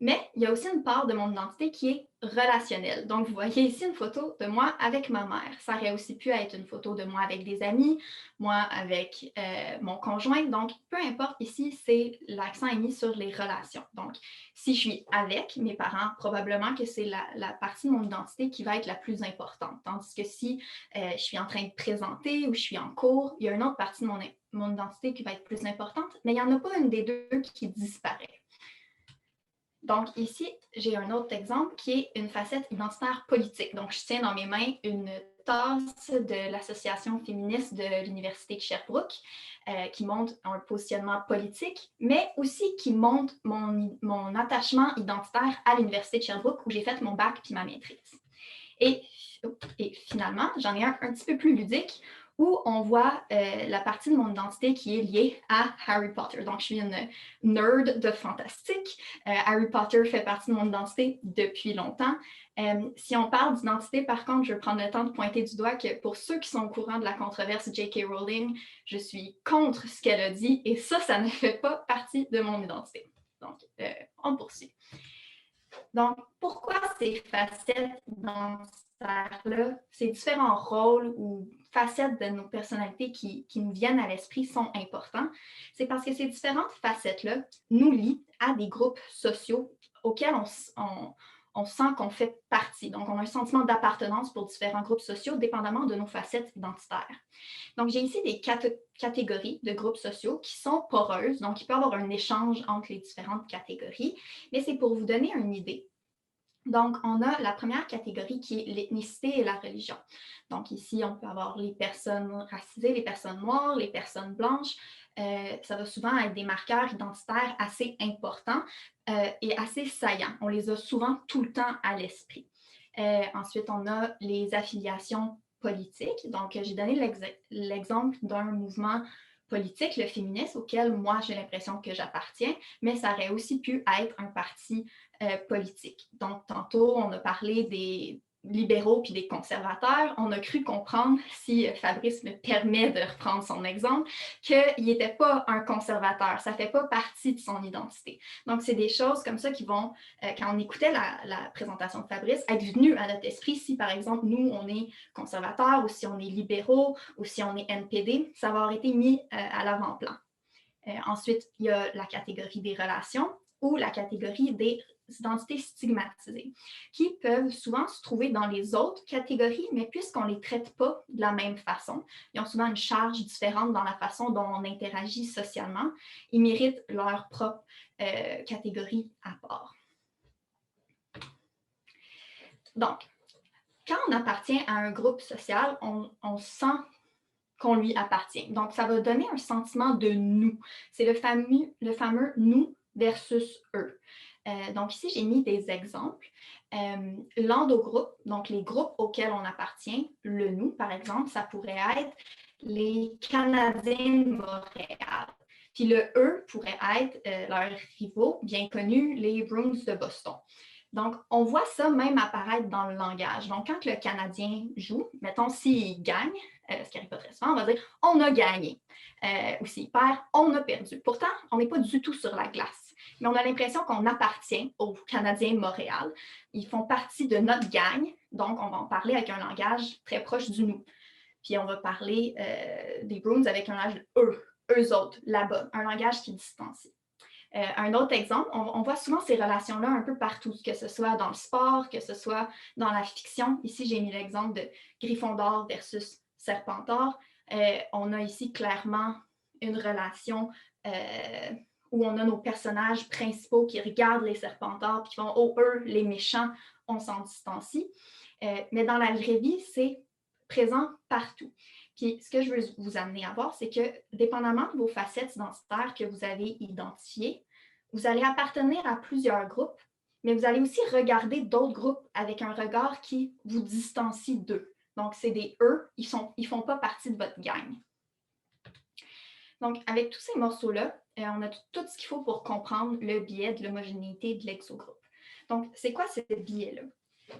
Mais il y a aussi une part de mon identité qui est relationnelle. Donc, vous voyez ici une photo de moi avec ma mère. Ça aurait aussi pu être une photo de moi avec des amis, moi avec mon conjoint. Donc, peu importe ici, c'est l'accent est mis sur les relations. Donc, si je suis avec mes parents, probablement que c'est la partie de mon identité qui va être la plus importante. Tandis que si je suis en train de présenter ou je suis en cours, il y a une autre partie de mon identité qui va être plus importante, mais il n'y en a pas une des deux qui disparaît. Donc ici, j'ai un autre exemple qui est une facette identitaire politique. Donc, je tiens dans mes mains une tasse de l'Association féministe de l'Université de Sherbrooke qui montre un positionnement politique, mais aussi qui montre mon attachement identitaire à l'Université de Sherbrooke où j'ai fait mon bac puis ma maîtrise. Et finalement, j'en ai un petit peu plus ludique où on voit la partie de mon identité qui est liée à Harry Potter. Donc, je suis une nerd de fantastique. Harry Potter fait partie de mon identité depuis longtemps. Si on parle d'identité, par contre, je vais prendre le temps de pointer du doigt que pour ceux qui sont au courant de la controverse J.K. Rowling, je suis contre ce qu'elle a dit et ça ne fait pas partie de mon identité. Donc, on poursuit. Donc, pourquoi ces facettes identitaires-là, ces différents rôles ou facettes de nos personnalités qui nous viennent à l'esprit sont importants? C'est parce que ces différentes facettes-là nous lient à des groupes sociaux auxquels on sent qu'on fait partie. Donc, on a un sentiment d'appartenance pour différents groupes sociaux, dépendamment de nos facettes identitaires. Donc, j'ai ici des catégories de groupes sociaux qui sont poreuses. Donc, il peut y avoir un échange entre les différentes catégories, mais c'est pour vous donner une idée. Donc, on a la première catégorie qui est l'ethnicité et la religion. Donc, ici, on peut avoir les personnes racisées, les personnes noires, les personnes blanches. Ça va souvent être des marqueurs identitaires assez importants et assez saillants. On les a souvent tout le temps à l'esprit. Ensuite, on a les affiliations politiques. Donc, j'ai donné l'exemple d'un mouvement politique, le féminisme, auquel moi, j'ai l'impression que j'appartiens, mais ça aurait aussi pu être un parti politique. Donc, tantôt, on a parlé des libéraux puis des conservateurs. On a cru comprendre, si Fabrice me permet de reprendre son exemple, qu'il n'était pas un conservateur. Ça ne fait pas partie de son identité. Donc, c'est des choses comme ça qui vont, quand on écoutait la présentation de Fabrice, être venues à notre esprit si, par exemple, nous, on est conservateurs ou si on est libéraux ou si on est NPD, ça va avoir été mis à l'avant-plan. Ensuite, il y a la catégorie des relations ou la catégorie des identités stigmatisées, qui peuvent souvent se trouver dans les autres catégories, mais puisqu'on ne les traite pas de la même façon, ils ont souvent une charge différente dans la façon dont on interagit socialement, ils méritent leur propre catégorie à part. Donc, quand on appartient à un groupe social, on sent qu'on lui appartient. Donc, ça va donner un sentiment de nous. C'est le fameux nous versus eux. Donc, ici, j'ai mis des exemples. L'endogroupe, donc les groupes auxquels on appartient, le nous, par exemple, ça pourrait être les Canadiens de Montréal. Puis le eux pourrait être leurs rivaux bien connus, les Bruins de Boston. Donc, on voit ça même apparaître dans le langage. Donc, quand le Canadien joue, mettons s'il gagne, ce qui n'arrive pas très souvent, on va dire « on a gagné ». Ou s'il perd, « on a perdu ». Pourtant, on n'est pas du tout sur la glace. Mais on a l'impression qu'on appartient aux Canadiens de Montréal. Ils font partie de notre gang, donc on va en parler avec un langage très proche du nous. Puis on va parler des Bruins avec un langage eux autres, là-bas, un langage qui est distancié. Un autre exemple, on voit souvent ces relations-là un peu partout, que ce soit dans le sport, que ce soit dans la fiction. Ici, j'ai mis l'exemple de Gryffondor versus Serpentard. On a ici clairement une relation où on a nos personnages principaux qui regardent les Serpentards et qui font « oh, eux, les méchants, on s'en distancie ». Mais dans la vraie vie, c'est présent partout. Puis ce que je veux vous amener à voir, c'est que dépendamment de vos facettes identitaires que vous avez identifiées, vous allez appartenir à plusieurs groupes, mais vous allez aussi regarder d'autres groupes avec un regard qui vous distancie d'eux. Donc, c'est des eux, ils ne font pas partie de votre gang. Donc, avec tous ces morceaux-là, on a tout ce qu'il faut pour comprendre le biais de l'homogénéité de l'exogroupe. Donc, c'est quoi ce biais-là?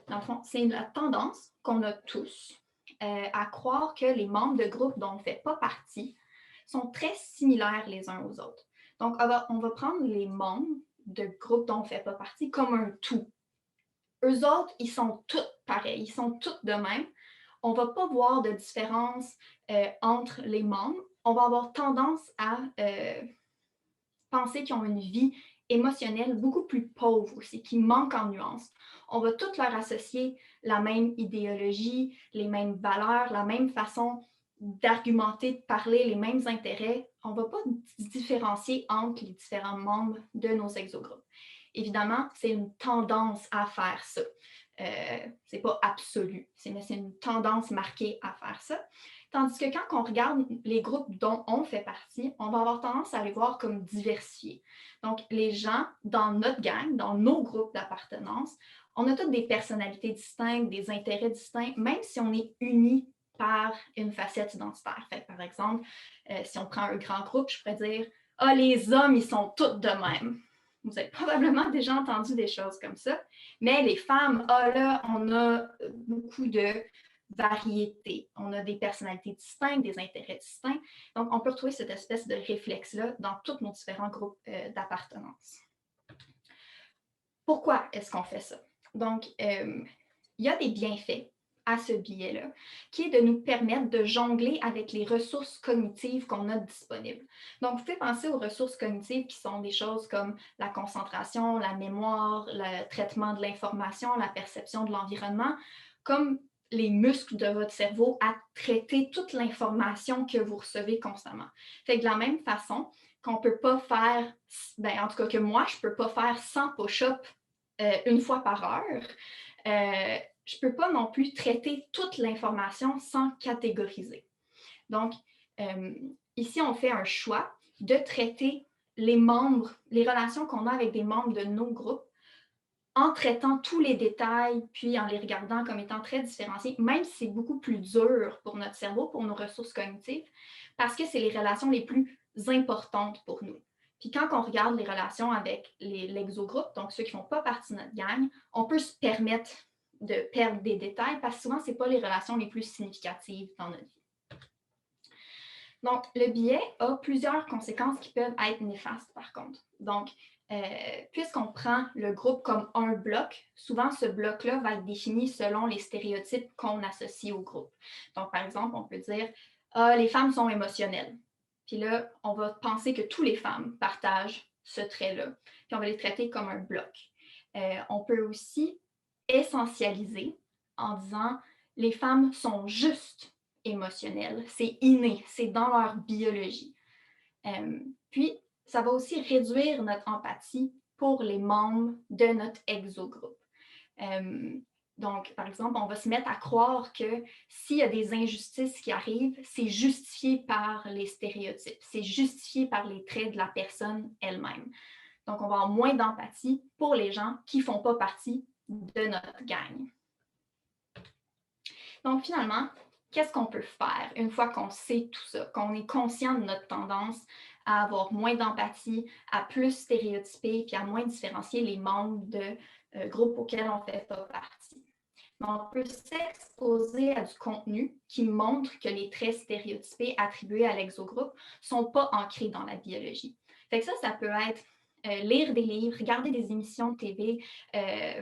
Dans le fond, c'est la tendance qu'on a tous à croire que les membres de groupes dont on ne fait pas partie sont très similaires les uns aux autres. Donc, on va prendre les membres de groupes dont on ne fait pas partie comme un tout. Eux autres, ils sont tous pareils, ils sont tous de même. On ne va pas voir de différence entre les membres. On va avoir tendance à penser qu'ils ont une vie émotionnelle beaucoup plus pauvre aussi, qui manque en nuances. On va tous leur associer la même idéologie, les mêmes valeurs, la même façon d'argumenter, de parler, les mêmes intérêts. On ne va pas différencier entre les différents membres de nos exogroupes. Évidemment, c'est une tendance à faire ça. Ce n'est pas absolu, c'est une tendance marquée à faire ça. Tandis que quand on regarde les groupes dont on fait partie, on va avoir tendance à les voir comme diversifiés. Donc, les gens dans notre gang, dans nos groupes d'appartenance, on a toutes des personnalités distinctes, des intérêts distincts, même si on est unis par une facette identitaire. Fait que, par exemple, si on prend un grand groupe, je pourrais dire « Ah, les hommes, ils sont tous de même ». Vous avez probablement déjà entendu des choses comme ça. Mais les femmes, ah là, on a beaucoup de variété. On a des personnalités distinctes, des intérêts distincts. Donc, on peut retrouver cette espèce de réflexe-là dans tous nos différents groupes d'appartenance. Pourquoi est-ce qu'on fait ça? Donc, il y a des bienfaits à ce biais-là, qui est de nous permettre de jongler avec les ressources cognitives qu'on a disponibles. Donc, vous pouvez penser aux ressources cognitives qui sont des choses comme la concentration, la mémoire, le traitement de l'information, la perception de l'environnement, comme les muscles de votre cerveau à traiter toute l'information que vous recevez constamment. Fait que de la même façon qu'on ne peut pas faire, ben, en tout cas que moi, je ne peux pas faire 100 push-ups une fois par heure, je ne peux pas non plus traiter toute l'information sans catégoriser. Donc, ici, on fait un choix de traiter les membres, les relations qu'on a avec des membres de nos groupes en traitant tous les détails, puis en les regardant comme étant très différenciés, même si c'est beaucoup plus dur pour notre cerveau, pour nos ressources cognitives, parce que c'est les relations les plus importantes pour nous. Puis quand on regarde les relations avec l'exogroupe, donc ceux qui ne font pas partie de notre gang, on peut se permettre de perdre des détails parce que souvent, ce n'est pas les relations les plus significatives dans notre vie. Donc, le biais a plusieurs conséquences qui peuvent être néfastes par contre. Donc, puisqu'on prend le groupe comme un bloc, souvent ce bloc-là va être défini selon les stéréotypes qu'on associe au groupe. Donc, par exemple, on peut dire « les femmes sont émotionnelles ». Puis là, on va penser que toutes les femmes partagent ce trait-là. Puis on va les traiter comme un bloc. On peut aussi essentialiser en disant « les femmes sont juste émotionnelles ». C'est inné, c'est dans leur biologie. Puis, ça va aussi réduire notre empathie pour les membres de notre exogroupe. Donc, par exemple, on va se mettre à croire que s'il y a des injustices qui arrivent, c'est justifié par les stéréotypes, c'est justifié par les traits de la personne elle-même. Donc, on va avoir moins d'empathie pour les gens qui ne font pas partie de notre gang. Donc, finalement, qu'est-ce qu'on peut faire une fois qu'on sait tout ça, qu'on est conscient de notre tendance à avoir moins d'empathie, à plus stéréotyper, puis à moins différencier les membres de groupes auxquels on ne fait pas partie? Donc, on peut s'exposer à du contenu qui montre que les traits stéréotypés attribués à l'exogroupe ne sont pas ancrés dans la biologie. Fait que ça peut être lire des livres, regarder des émissions de TV,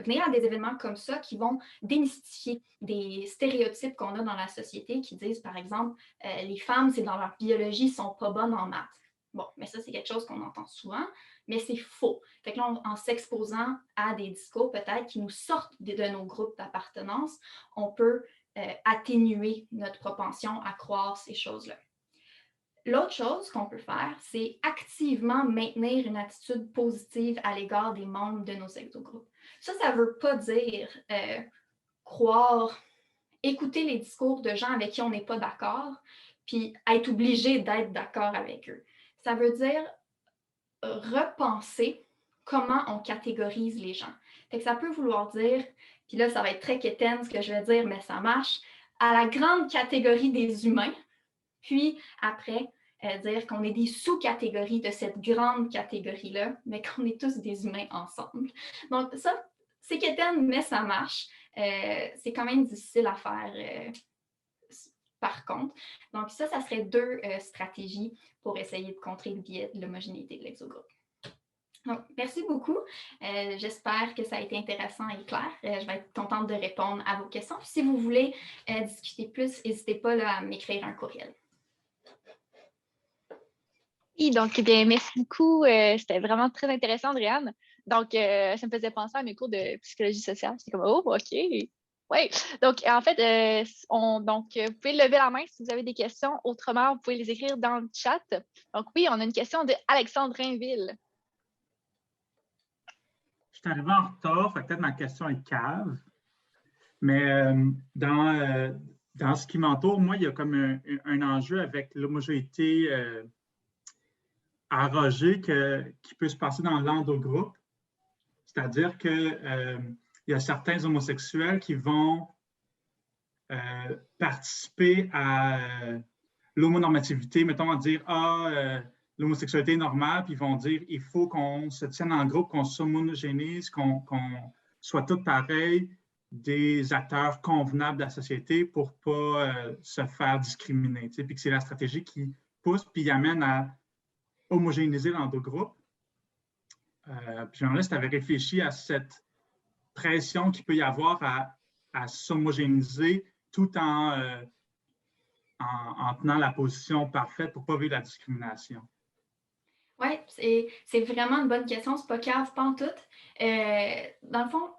venir à des événements comme ça qui vont démystifier des stéréotypes qu'on a dans la société qui disent, par exemple, les femmes, c'est dans leur biologie, ne sont pas bonnes en maths. Bon, mais ça, c'est quelque chose qu'on entend souvent, mais c'est faux. Fait que là, en s'exposant à des discours peut-être qui nous sortent de nos groupes d'appartenance, on peut atténuer notre propension à croire ces choses-là. L'autre chose qu'on peut faire, c'est activement maintenir une attitude positive à l'égard des membres de nos exogroupes. Ça ne veut pas dire croire, écouter les discours de gens avec qui on n'est pas d'accord, puis être obligé d'être d'accord avec eux. Ça veut dire repenser comment on catégorise les gens. Fait que ça peut vouloir dire, puis là, ça va être très quétaine ce que je vais dire, mais ça marche, à la grande catégorie des humains, puis après, dire qu'on est des sous-catégories de cette grande catégorie-là, mais qu'on est tous des humains ensemble. Donc ça, c'est quétaine, mais ça marche. C'est quand même difficile à faire par contre. Donc ça serait deux stratégies pour essayer de contrer le biais de l'homogénéité de l'exogroupe. Donc, merci beaucoup. J'espère que ça a été intéressant et clair. Je vais être contente de répondre à vos questions. Puis, si vous voulez discuter plus, n'hésitez pas là, à m'écrire un courriel. Oui, donc, eh bien, merci beaucoup. C'était vraiment très intéressant, Andréane. Donc, ça me faisait penser à mes cours de psychologie sociale. J'étais comme, oh, OK. Oui. Donc, en fait, vous pouvez lever la main si vous avez des questions. Autrement, vous pouvez les écrire dans le chat. Donc, oui, on a une question de Alexandre Rainville. Je suis arrivé en retard, peut-être ma question est cave. Mais dans ce qui m'entoure, moi, il y a comme un enjeu avec l'homogénéité arrogée qui peut se passer dans l'endogroupe. C'est-à-dire qu'il y a certains homosexuels qui vont participer à l'homonormativité, mettons, à dire « Ah, l'homosexualité est normale », puis ils vont dire « Il faut qu'on se tienne en groupe, qu'on s'homogénise, qu'on soit tous pareils, des acteurs convenables de la société pour ne pas se faire discriminer. » Puis que c'est la stratégie qui pousse puis amène à homogénéiser l'endogroupe. Puis là, si tu avais réfléchi à cette pression qu'il peut y avoir à s'homogénéiser tout en tenant la position parfaite pour ne pas vivre la discrimination? Oui, c'est vraiment une bonne question. C'est pas cave, pas en tout. Dans le fond,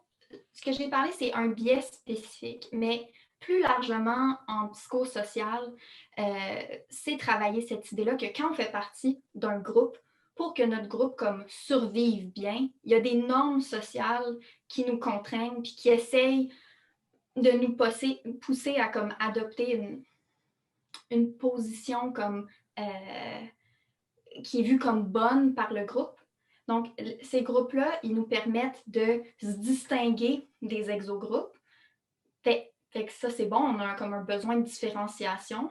ce que j'ai parlé, c'est un biais spécifique, mais plus largement en psychosocial, c'est travailler cette idée-là que quand on fait partie d'un groupe, pour que notre groupe comme survive bien, il y a des normes sociales qui nous contraignent puis qui essayent de nous pousser à comme adopter une position comme qui est vue comme bonne par le groupe. Donc, ces groupes-là, ils nous permettent de se distinguer des exogroupes. Fait que ça, c'est bon, on a comme un besoin de différenciation,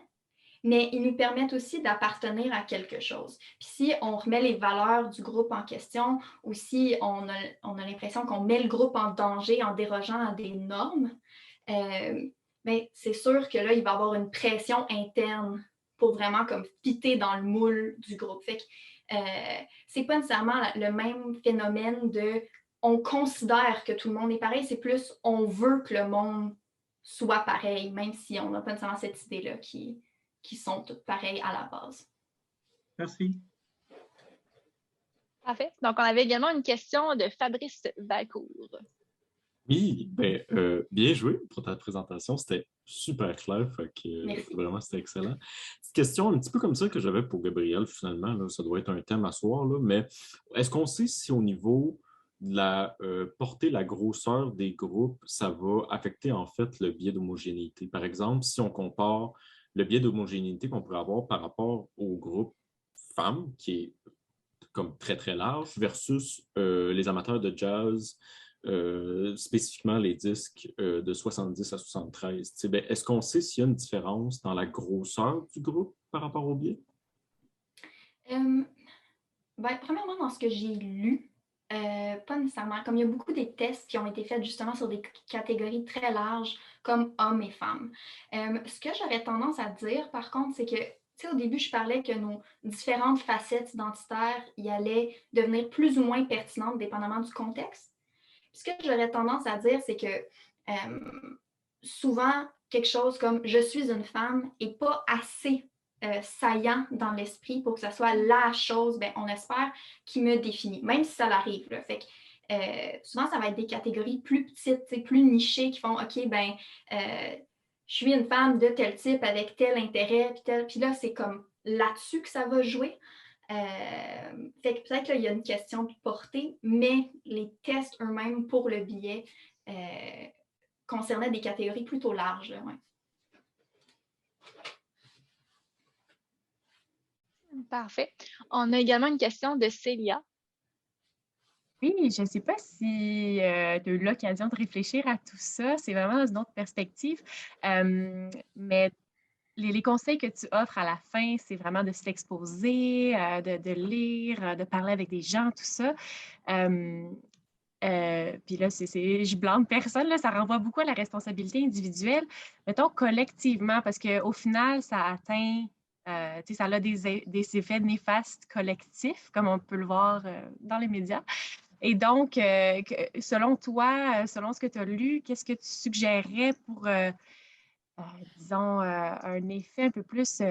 mais ils nous permettent aussi d'appartenir à quelque chose. Puis si on remet les valeurs du groupe en question, ou si on a l'impression qu'on met le groupe en danger en dérogeant à des normes, mais c'est sûr que là, il va y avoir une pression interne pour vraiment comme fitter dans le moule du groupe. Fait que c'est pas nécessairement le même phénomène de on considère que tout le monde est pareil, c'est plus on veut que le monde soit pareil, même si on n'a pas nécessairement cette idée-là qui sont toutes pareilles à la base. Merci. Parfait. Donc, on avait également une question de Fabrice Valcourt. Oui, bien joué pour ta présentation. C'était super clair. Fait que, vraiment, c'était excellent. Petite question un petit peu comme ça que j'avais pour Gabriel, finalement. Là, ça doit être un thème à soir, là, mais est-ce qu'on sait si au niveau de la portée, la grosseur des groupes, ça va affecter en fait le biais d'homogénéité? Par exemple, si on compare le biais d'homogénéité qu'on pourrait avoir par rapport au groupe femmes, qui est comme très, très large, versus les amateurs de jazz, spécifiquement les disques de 70 à 73. Est-ce qu'on sait s'il y a une différence dans la grosseur du groupe par rapport au biais? Premièrement, dans ce que j'ai lu, pas nécessairement. Comme il y a beaucoup des tests qui ont été faits justement sur des catégories très larges, comme hommes et femmes. Ce que j'aurais tendance à dire, par contre, c'est que, tu sais, au début, je parlais que nos différentes facettes identitaires y allaient devenir plus ou moins pertinentes dépendamment du contexte. Puis ce que j'aurais tendance à dire, c'est que souvent, quelque chose comme « je suis une femme » n'est pas assez saillant dans l'esprit pour que ça soit la chose, on espère, qui me définit, même si ça l'arrive. Là. Fait que, souvent, ça va être des catégories plus petites, plus nichées qui font « OK, je suis une femme de tel type avec tel intérêt, puis là, c'est comme là-dessus que ça va jouer. » Fait que peut-être qu'il y a une question de portée, mais les tests eux-mêmes pour le billet concernaient des catégories plutôt larges. Là, ouais. Parfait. On a également une question de Célia. Oui, je ne sais pas si tu as eu l'occasion de réfléchir à tout ça. C'est vraiment dans une autre perspective. Mais les conseils que tu offres à la fin, c'est vraiment de s'exposer, de lire, de parler avec des gens, tout ça. Puis là, je blâme personne, là, ça renvoie beaucoup à la responsabilité individuelle. Mettons collectivement, parce qu'au final, ça atteint, ça a des effets néfastes collectifs, comme on peut le voir dans les médias. Et donc, selon toi, selon ce que tu as lu, qu'est-ce que tu suggérerais pour, disons, un effet un peu plus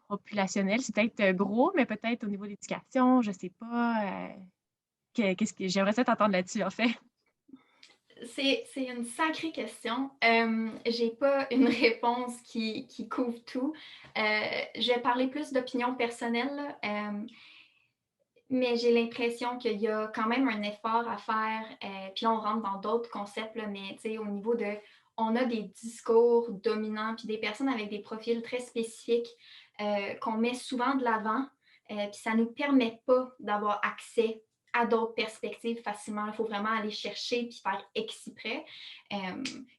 populationnel? C'est peut-être gros, mais peut-être au niveau de l'éducation, je ne sais pas. Qu'est-ce que j'aimerais ça t'entendre là-dessus, en fait? C'est une sacrée question. Je n'ai pas une réponse qui couvre tout. Je vais parler plus d'opinion personnelle, mais j'ai l'impression qu'il y a quand même un effort à faire. Puis là, on rentre dans d'autres concepts, là, mais au niveau de... On a des discours dominants, puis des personnes avec des profils très spécifiques qu'on met souvent de l'avant, puis ça ne nous permet pas d'avoir accès à d'autres perspectives facilement. Il faut vraiment aller chercher puis faire exprès.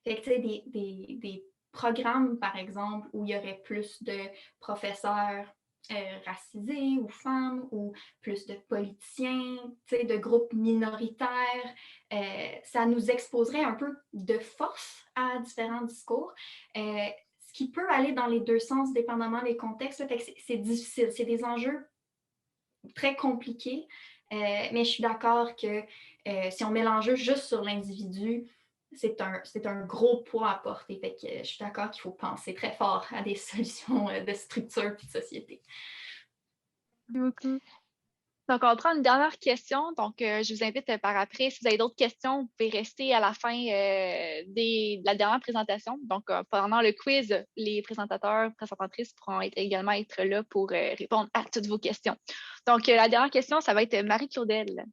Fait que, des programmes, par exemple, où il y aurait plus de professeurs racisés ou femmes, ou plus de politiciens, de groupes minoritaires, ça nous exposerait un peu de force à différents discours. Ce qui peut aller dans les deux sens, dépendamment des contextes. Fait que c'est difficile. C'est des enjeux très compliqués. Mais je suis d'accord que si on met l'enjeu juste sur l'individu, c'est un gros poids à porter. Fait que je suis d'accord qu'il faut penser très fort à des solutions de structure et de société. Merci beaucoup. Donc, on va prendre une dernière question. Donc, je vous invite par après, si vous avez d'autres questions, vous pouvez rester à la fin de la dernière présentation. Donc, pendant le quiz, les présentateurs, présentatrices pourront également être là pour répondre à toutes vos questions. Donc, la dernière question, ça va être Marie-Claudel.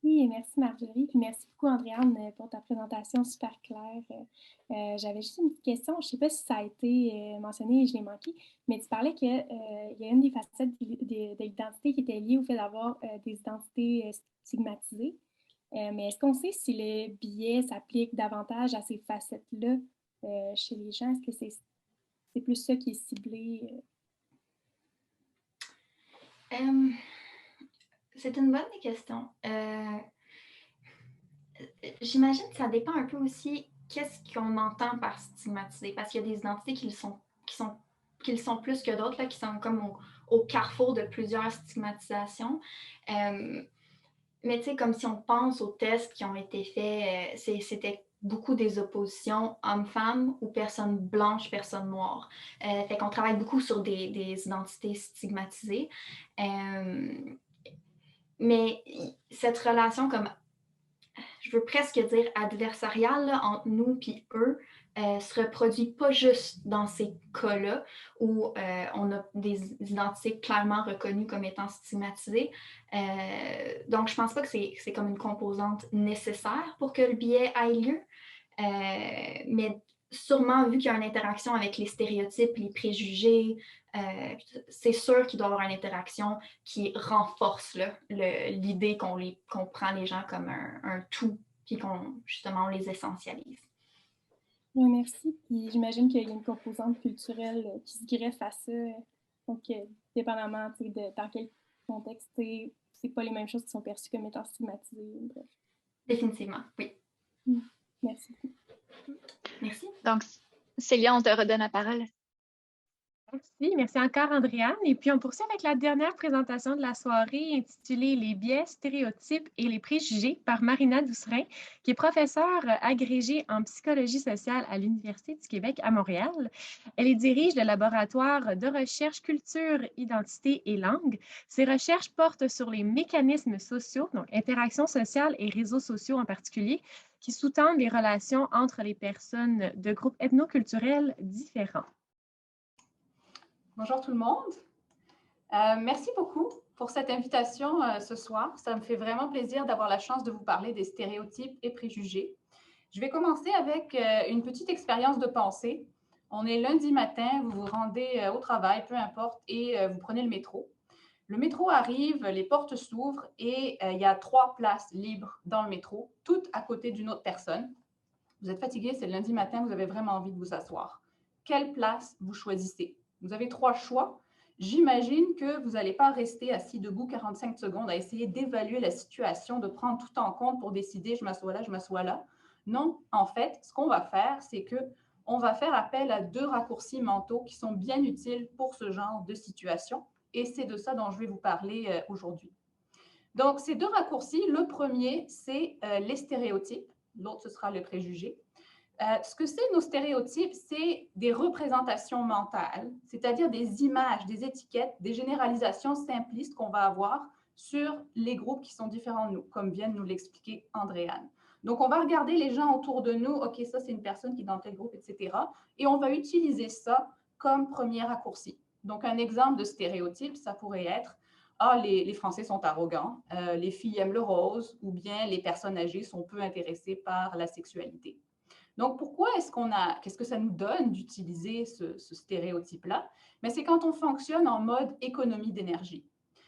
Oui, merci Marjorie, puis merci beaucoup Andréane pour ta présentation super claire. J'avais juste une petite question, je ne sais pas si ça a été mentionné et je l'ai manqué, mais tu parlais qu'il y a une des facettes de l'identité qui était liée au fait d'avoir des identités stigmatisées. Mais est-ce qu'on sait si le biais s'applique davantage à ces facettes-là chez les gens? Est-ce que c'est plus ça qui est ciblé? C'est une bonne question. J'imagine que ça dépend un peu aussi qu'est-ce qu'on entend par stigmatiser, parce qu'il y a des identités qui le sont plus que d'autres, qui sont comme au carrefour de plusieurs stigmatisations. Mais tu sais, comme si on pense aux tests qui ont été faits, c'était beaucoup des oppositions hommes-femmes ou personnes blanches, personnes noires. Fait qu'on travaille beaucoup sur des identités stigmatisées. Mais cette relation comme, je veux presque dire adversariale là, entre nous et eux, se reproduit pas juste dans ces cas-là où on a des identités clairement reconnues comme étant stigmatisées. Donc, je pense pas que c'est comme une composante nécessaire pour que le biais ait lieu. Mais sûrement, vu qu'il y a une interaction avec les stéréotypes, les préjugés, c'est sûr qu'il doit y avoir une interaction qui renforce l'idée qu'on prend les gens comme un tout, puis justement, on les essentialise. Oui, merci. Puis j'imagine qu'il y a une composante culturelle qui se greffe à ça. Donc, dépendamment dans quel contexte, c'est pas les mêmes choses qui sont perçues comme étant stigmatisées. Bref. Définitivement, oui. Merci beaucoup. Merci. Donc, Célia, on te redonne la parole. Merci encore Andréane. Et puis on poursuit avec la dernière présentation de la soirée intitulée Les biais, stéréotypes et les préjugés par Marina Doucerin, qui est professeure agrégée en psychologie sociale à l'Université du Québec à Montréal. Elle dirige le laboratoire de recherche culture, identité et langue. Ses recherches portent sur les mécanismes sociaux, donc interactions sociales et réseaux sociaux en particulier, qui sous-tendent les relations entre les personnes de groupes ethnoculturels différents. Bonjour tout le monde. Merci beaucoup pour cette invitation ce soir. Ça me fait vraiment plaisir d'avoir la chance de vous parler des stéréotypes et préjugés. Je vais commencer avec une petite expérience de pensée. On est lundi matin, vous vous rendez au travail, peu importe, et vous prenez le métro. Le métro arrive, les portes s'ouvrent et il y a 3 places libres dans le métro, toutes à côté d'une autre personne. Vous êtes fatigué, c'est le lundi matin, vous avez vraiment envie de vous asseoir. Quelle place vous choisissez? Vous avez 3 choix. J'imagine que vous n'allez pas rester assis debout 45 secondes à essayer d'évaluer la situation, de prendre tout en compte pour décider je m'assois là, je m'assois là. Non, en fait, ce qu'on va faire, c'est qu'on va faire appel à 2 raccourcis mentaux qui sont bien utiles pour ce genre de situation. Et c'est de ça dont je vais vous parler aujourd'hui. Donc, ces 2 raccourcis, le premier, c'est les stéréotypes. L'autre, ce sera le préjugé. Ce que c'est nos stéréotypes, c'est des représentations mentales, c'est-à-dire des images, des étiquettes, des généralisations simplistes qu'on va avoir sur les groupes qui sont différents de nous, comme vient de nous l'expliquer Andréane. Donc, on va regarder les gens autour de nous, OK, ça, c'est une personne qui est dans tel groupe, etc. Et on va utiliser ça comme premier raccourci. Donc, un exemple de stéréotype, ça pourrait être les Français sont arrogants, les filles aiment le rose, ou bien les personnes âgées sont peu intéressées par la sexualité. Donc, qu'est-ce que ça nous donne d'utiliser ce stéréotype-là? Mais c'est quand on fonctionne en mode économie d'énergie.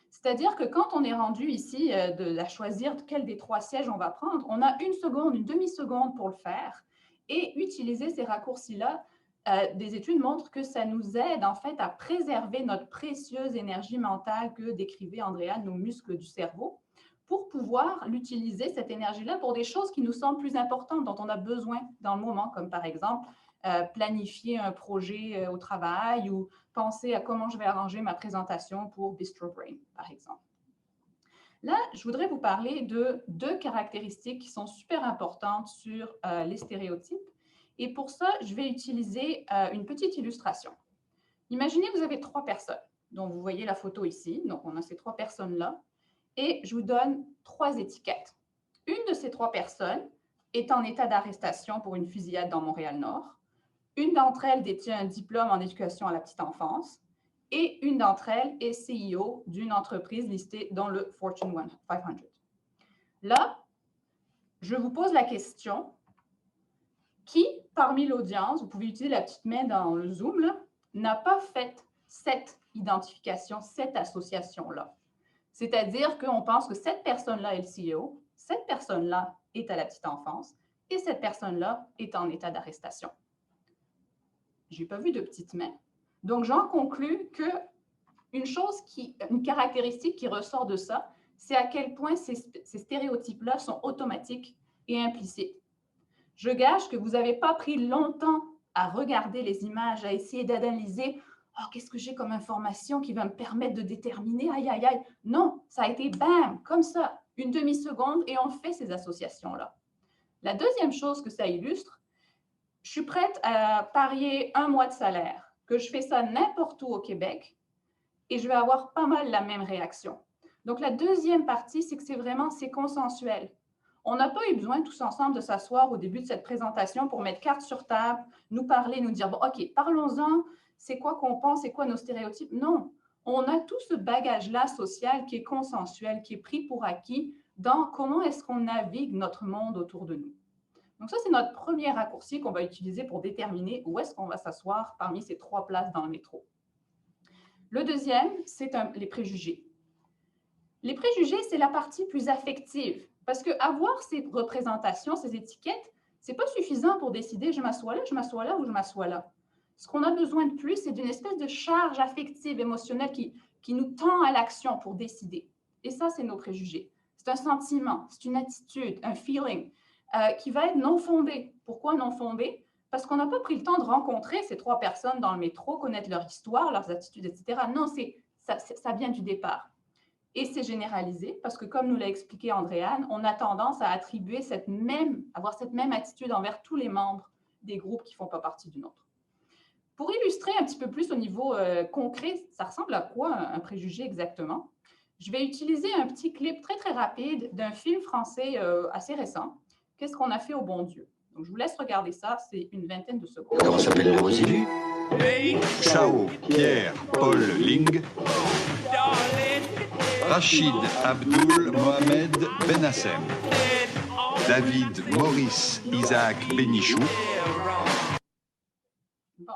C'est-à-dire que quand on est rendu ici à choisir quel des 3 sièges on va prendre, on a une seconde, une demi-seconde pour le faire et utiliser ces raccourcis-là. Des études montrent que ça nous aide en fait à préserver notre précieuse énergie mentale que décrivait Andréane, nos muscles du cerveau, pour pouvoir l'utiliser, cette énergie-là, pour des choses qui nous semblent plus importantes, dont on a besoin dans le moment, comme par exemple planifier un projet au travail ou penser à comment je vais arranger ma présentation pour Bistro Brain, par exemple. Là, je voudrais vous parler de 2 caractéristiques qui sont super importantes sur les stéréotypes. Et pour ça, je vais utiliser une petite illustration. Imaginez que vous avez 3 personnes, dont vous voyez la photo ici. Donc, on a ces 3 personnes-là. Et je vous donne 3 étiquettes. Une de ces 3 personnes est en état d'arrestation pour une fusillade dans Montréal-Nord. Une d'entre elles détient un diplôme en éducation à la petite enfance. Et une d'entre elles est CEO d'une entreprise listée dans le Fortune 500. Là, je vous pose la question, qui parmi l'audience, vous pouvez utiliser la petite main dans le Zoom, n'a pas fait cette identification, cette association-là? C'est-à-dire qu'on pense que cette personne-là est le CEO, cette personne-là est à la petite enfance et cette personne-là est en état d'arrestation. Je n'ai pas vu de petites mains. Donc, j'en conclus une caractéristique qui ressort de ça, c'est à quel point ces stéréotypes-là sont automatiques et implicites. Je gage que vous n'avez pas pris longtemps à regarder les images, à essayer d'analyser « Oh, qu'est-ce que j'ai comme information qui va me permettre de déterminer? Aïe, aïe, aïe! » Non, ça a été bam, comme ça, une demi-seconde et on fait ces associations-là. La deuxième chose que ça illustre, je suis prête à parier 1 mois de salaire, que je fais ça n'importe où au Québec et je vais avoir pas mal la même réaction. Donc, la deuxième partie, c'est que c'est consensuel. On n'a pas eu besoin tous ensemble de s'asseoir au début de cette présentation pour mettre carte sur table, nous parler, nous dire, bon, OK, parlons-en, c'est quoi qu'on pense, c'est quoi nos stéréotypes? Non, on a tout ce bagage-là social qui est consensuel, qui est pris pour acquis dans comment est-ce qu'on navigue notre monde autour de nous. Donc ça, c'est notre premier raccourci qu'on va utiliser pour déterminer où est-ce qu'on va s'asseoir parmi ces 3 places dans le métro. Le deuxième, c'est les préjugés. Les préjugés, c'est la partie plus affective, parce qu'avoir ces représentations, ces étiquettes, ce n'est pas suffisant pour décider je m'assois là ou je m'assois là. Ce qu'on a besoin de plus, c'est d'une espèce de charge affective, émotionnelle qui nous tend à l'action pour décider. Et ça, c'est nos préjugés. C'est un sentiment, c'est une attitude, un feeling qui va être non fondé. Pourquoi non fondé? Parce qu'on n'a pas pris le temps de rencontrer ces 3 personnes dans le métro, connaître leur histoire, leurs attitudes, etc. Non, ça vient du départ. Et c'est généralisé parce que, comme nous l'a expliqué Andréane, on a tendance à attribuer avoir cette même attitude envers tous les membres des groupes qui ne font pas partie du nôtre. Pour illustrer un petit peu plus au niveau concret, ça ressemble à quoi un préjugé exactement? Je vais utiliser un petit clip très, très rapide d'un film français assez récent. Qu'est-ce qu'on a fait au bon Dieu? Donc, je vous laisse regarder ça, c'est une vingtaine de secondes. Comment s'appellent vos élus? Chao, Pierre, Paul, Ling. Rachid, Abdul, Mohamed, Benassem. David, Maurice, Isaac, Bénichou. Bon.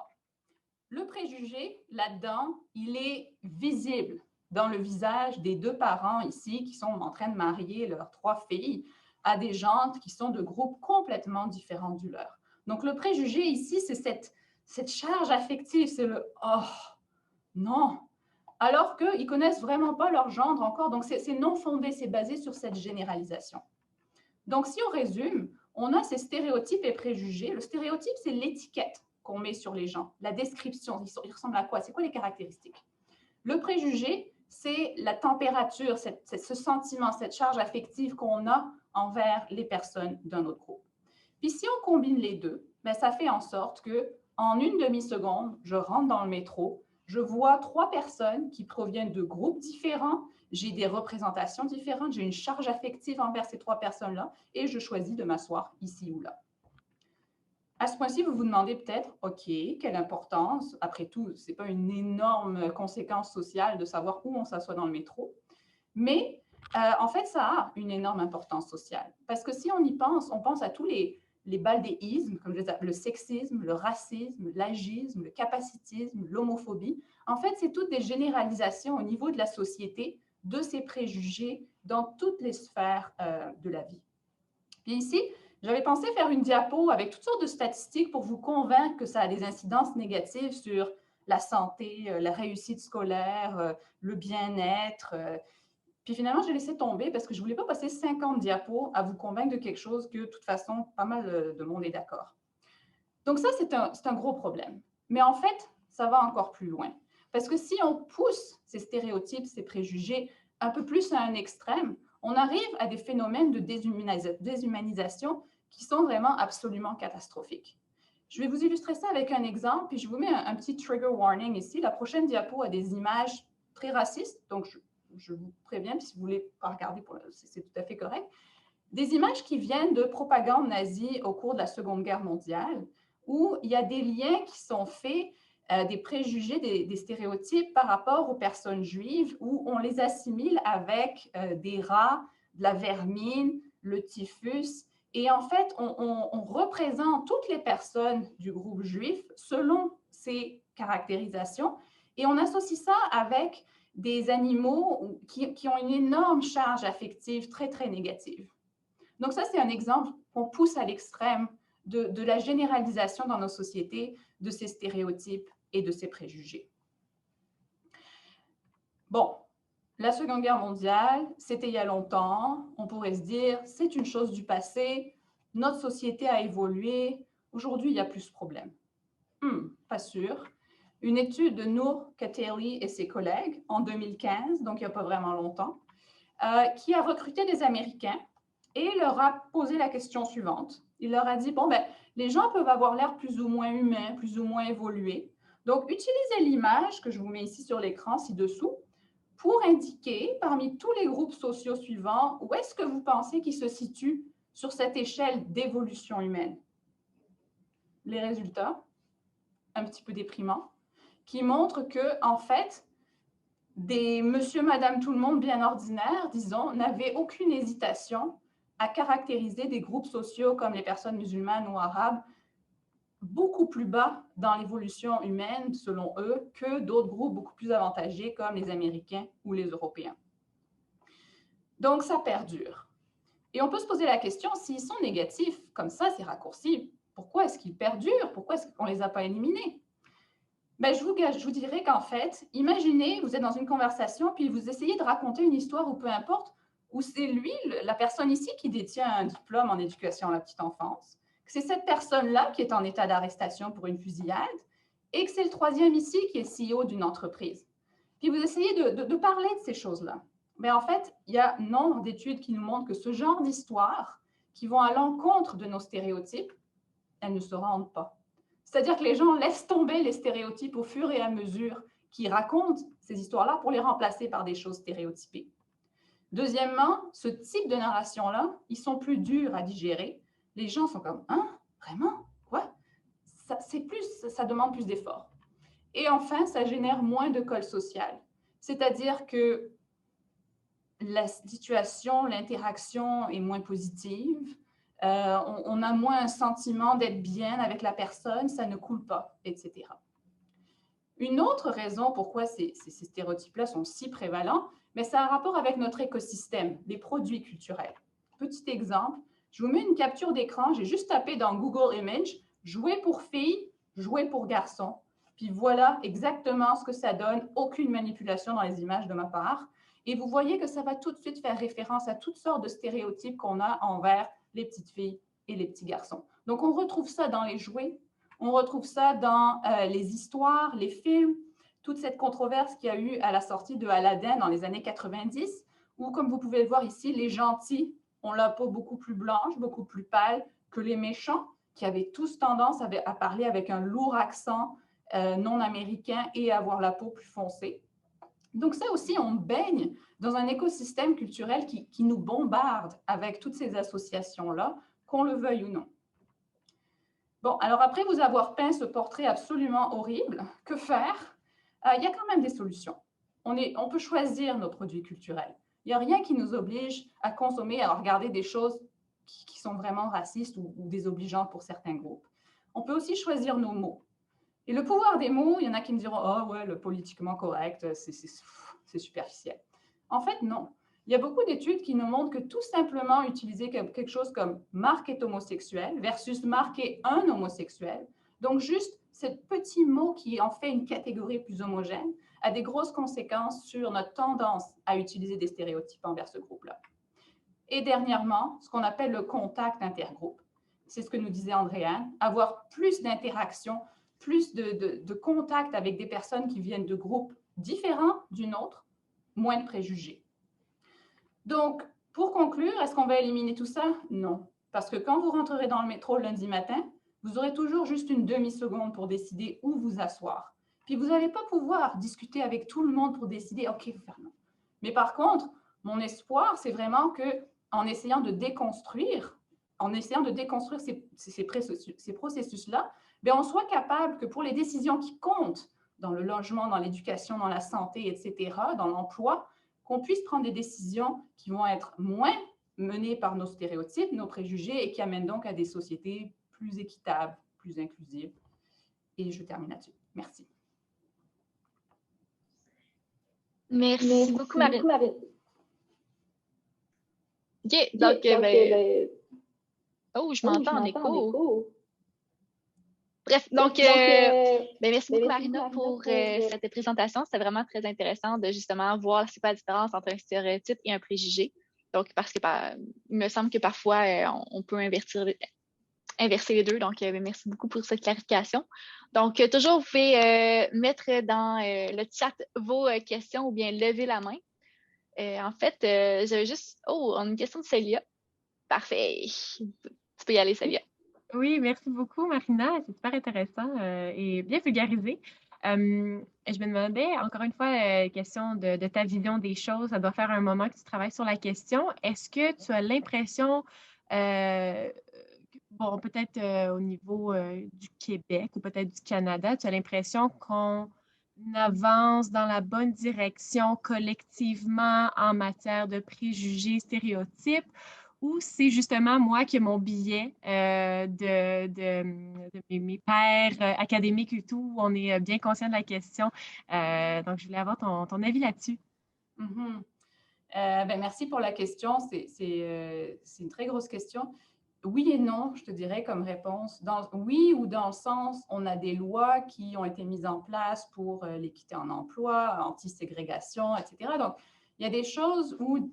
Le préjugé, là-dedans, il est visible dans le visage des 2 parents ici qui sont en train de marier leurs 3 filles à des gens qui sont de groupes complètement différents du leur. Donc, le préjugé ici, c'est cette charge affective, c'est le « oh, non », alors qu'ils ne connaissent vraiment pas leur gendre encore. Donc, c'est non fondé, c'est basé sur cette généralisation. Donc, si on résume, on a ces stéréotypes et préjugés. Le stéréotype, c'est l'étiquette qu'on met sur les gens, la description. Ils ressemblent à quoi? C'est quoi les caractéristiques? Le préjugé, c'est la température, ce sentiment, cette charge affective qu'on a envers les personnes d'un autre groupe. Puis si on combine les deux, bien, ça fait en sorte qu'en une demi-seconde, je rentre dans le métro, je vois 3 personnes qui proviennent de groupes différents, j'ai des représentations différentes, j'ai une charge affective envers ces 3 personnes-là et je choisis de m'asseoir ici ou là. À ce point-ci, vous vous demandez peut-être, OK, quelle importance? Après tout, ce n'est pas une énorme conséquence sociale de savoir où on s'assoit dans le métro, mais en fait, ça a une énorme importance sociale. Parce que si on y pense, on pense à tous les baldéismes, comme je disais, le sexisme, le racisme, l'agisme, le capacitisme, l'homophobie. En fait, c'est toutes des généralisations au niveau de la société de ces préjugés dans toutes les sphères de la vie. Puis ici, j'avais pensé faire une diapo avec toutes sortes de statistiques pour vous convaincre que ça a des incidences négatives sur la santé, la réussite scolaire, le bien-être. Puis finalement, j'ai laissé tomber parce que je ne voulais pas passer 50 diapos à vous convaincre de quelque chose que, de toute façon, pas mal de monde est d'accord. Donc ça, c'est un gros problème. Mais en fait, ça va encore plus loin. Parce que si on pousse ces stéréotypes, ces préjugés un peu plus à un extrême, on arrive à des phénomènes de déshumanisation qui sont vraiment absolument catastrophiques. Je vais vous illustrer ça avec un exemple, puis je vous mets un petit trigger warning ici. La prochaine diapo a des images très racistes, donc je vous préviens, puis si vous ne voulez pas regarder, c'est tout à fait correct. Des images qui viennent de propagande nazie au cours de la Seconde Guerre mondiale, où il y a des liens qui sont faits, des préjugés, des stéréotypes par rapport aux personnes juives, où on les assimile avec des rats, de la vermine, le typhus. Et en fait, on représente toutes les personnes du groupe juif selon ces caractérisations, et on associe ça avec des animaux qui ont une énorme charge affective très, très négative. Donc ça, c'est un exemple qu'on pousse à l'extrême de la généralisation dans nos sociétés de ces stéréotypes et de ces préjugés. Bon, la Seconde Guerre mondiale, c'était il y a longtemps. On pourrait se dire, c'est une chose du passé. Notre société a évolué. Aujourd'hui, il n'y a plus ce problème. Pas sûr. Une étude de Noor Kateli et ses collègues en 2015, donc il n'y a pas vraiment longtemps, qui a recruté des Américains et leur a posé la question suivante. Il leur a dit, bon, ben, les gens peuvent avoir l'air plus ou moins humains, plus ou moins évolués. Donc, utilisez l'image que je vous mets ici sur l'écran, ci-dessous, pour indiquer, parmi tous les groupes sociaux suivants, où est-ce que vous pensez qu'ils se situent sur cette échelle d'évolution humaine. Les résultats, un petit peu déprimants, qui montrent que, en fait, des monsieur, madame, tout le monde bien ordinaires, disons, n'avaient aucune hésitation à caractériser des groupes sociaux comme les personnes musulmanes ou arabes beaucoup plus bas dans l'évolution humaine, selon eux, que d'autres groupes beaucoup plus avantagés comme les Américains ou les Européens. Donc, ça perdure. Et on peut se poser la question, s'ils sont négatifs, comme ça, ces raccourcis, pourquoi est-ce qu'ils perdurent? Pourquoi est-ce qu'on ne les a pas éliminés? Ben, je vous dirais qu'en fait, imaginez, vous êtes dans une conversation, puis vous essayez de raconter une histoire, ou peu importe, où c'est lui, la personne ici, qui détient un diplôme en éducation à la petite enfance, que c'est cette personne-là qui est en état d'arrestation pour une fusillade, et que c'est le troisième ici qui est CEO d'une entreprise. Puis vous essayez de parler de ces choses-là. Mais en fait, il y a nombre d'études qui nous montrent que ce genre d'histoires qui vont à l'encontre de nos stéréotypes, elles ne se rendent pas. C'est-à-dire que les gens laissent tomber les stéréotypes au fur et à mesure qu'ils racontent ces histoires-là pour les remplacer par des choses stéréotypées. Deuxièmement, ce type de narration-là, ils sont plus durs à digérer. Les gens sont comme « Hein? Vraiment? Quoi? » Ça demande plus d'efforts. Et enfin, ça génère moins de colle sociale. C'est-à-dire que la situation, l'interaction est moins positive. On a moins un sentiment d'être bien avec la personne, ça ne coule pas, etc. Une autre raison pourquoi ces stéréotypes-là sont si prévalents, mais ça a un rapport avec notre écosystème, les produits culturels. Petit exemple, je vous mets une capture d'écran, j'ai juste tapé dans Google Images « jouer pour filles, jouer pour garçons ». Puis voilà exactement ce que ça donne, aucune manipulation dans les images de ma part. Et vous voyez que ça va tout de suite faire référence à toutes sortes de stéréotypes qu'on a envers les petites filles et les petits garçons. Donc, on retrouve ça dans les jouets, on retrouve ça dans les histoires, les films, toute cette controverse qu'il y a eu à la sortie de Aladdin dans les années 90, où, comme vous pouvez le voir ici, les gentils ont la peau beaucoup plus blanche, beaucoup plus pâle que les méchants, qui avaient tous tendance à parler avec un lourd accent non américain et avoir la peau plus foncée. Donc ça aussi, on baigne dans un écosystème culturel qui nous bombarde avec toutes ces associations-là, qu'on le veuille ou non. Bon, alors après vous avoir peint ce portrait absolument horrible, que faire? Il y a quand même des solutions. On peut choisir nos produits culturels. Il n'y a rien qui nous oblige à consommer, à regarder des choses qui sont vraiment racistes ou désobligeantes pour certains groupes. On peut aussi choisir nos mots. Et le pouvoir des mots, il y en a qui me diront « Oh ouais, le politiquement correct, c'est superficiel ». En fait, non. Il y a beaucoup d'études qui nous montrent que tout simplement utiliser quelque chose comme « Marc est homosexuel » versus « Marc est un homosexuel », donc juste ce petit mot qui en fait une catégorie plus homogène, a des grosses conséquences sur notre tendance à utiliser des stéréotypes envers ce groupe-là. Et dernièrement, ce qu'on appelle le contact intergroupe. C'est ce que nous disait Andréane, avoir plus d'interactions, plus de contact avec des personnes qui viennent de groupes différents d'une autre, moins de préjugés. Donc, pour conclure, est-ce qu'on va éliminer tout ça? Non. Parce que quand vous rentrerez dans le métro lundi matin, vous aurez toujours juste une demi-seconde pour décider où vous asseoir. Puis vous n'allez pas pouvoir discuter avec tout le monde pour décider, OK, vous faire non. Mais par contre, mon espoir, c'est vraiment qu'en essayant de déconstruire, ces processus-là, on soit capable que pour les décisions qui comptent dans le logement, dans l'éducation, dans la santé, etc., dans l'emploi, qu'on puisse prendre des décisions qui vont être moins menées par nos stéréotypes, nos préjugés, et qui amènent donc à des sociétés plus équitables, plus inclusives. Et je termine là-dessus. Merci. Merci beaucoup, Marine. OK, donc, oh, je m'entends en écho. Bref, donc, merci beaucoup, Marina, pour cette présentation. C'était vraiment très intéressant de justement voir c'est quoi la différence entre un stéréotype et un préjugé. Donc, parce que il me semble que parfois, on peut inverser les deux. Donc, merci beaucoup pour cette clarification. Donc, toujours, vous pouvez mettre dans le chat vos questions ou bien lever la main. En fait, j'avais juste... Oh, on a une question de Célia. Parfait. Tu peux y aller, Célia. Oui, merci beaucoup, Marina. C'est super intéressant et bien vulgarisé. Je me demandais, encore une fois, question de ta vision des choses. Ça doit faire un moment que tu travailles sur la question. Est-ce que tu as l'impression, bon, peut-être au niveau du Québec ou peut-être du Canada, tu as l'impression qu'on avance dans la bonne direction collectivement en matière de préjugés, stéréotypes? Ou c'est justement moi qui ai mon billet de mes pairs académiques et tout, où on est bien conscient de la question. Donc, je voulais avoir ton avis là-dessus. Merci pour la question. C'est une très grosse question. Oui et non, je te dirais comme réponse. Oui, ou dans le sens, on a des lois qui ont été mises en place pour l'équité en emploi, anti-ségrégation, etc. Donc, il y a des choses où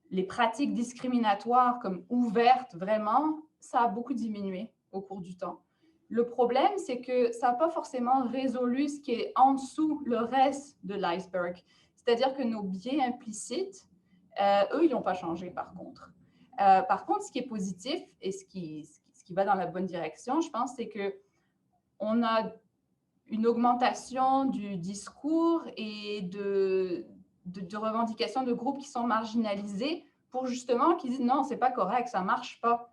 les pratiques discriminatoires comme ouvertes, vraiment, ça a beaucoup diminué au cours du temps. Le problème, c'est que ça n'a pas forcément résolu ce qui est en dessous, le reste de l'iceberg. C'est-à-dire que nos biais implicites, eux, ils n'ont pas changé par contre. Par contre, ce qui est positif et ce qui va dans la bonne direction, je pense, c'est qu'on a une augmentation du discours et de revendications de groupes qui sont marginalisés pour justement qu'ils disent non, c'est pas correct, ça marche pas.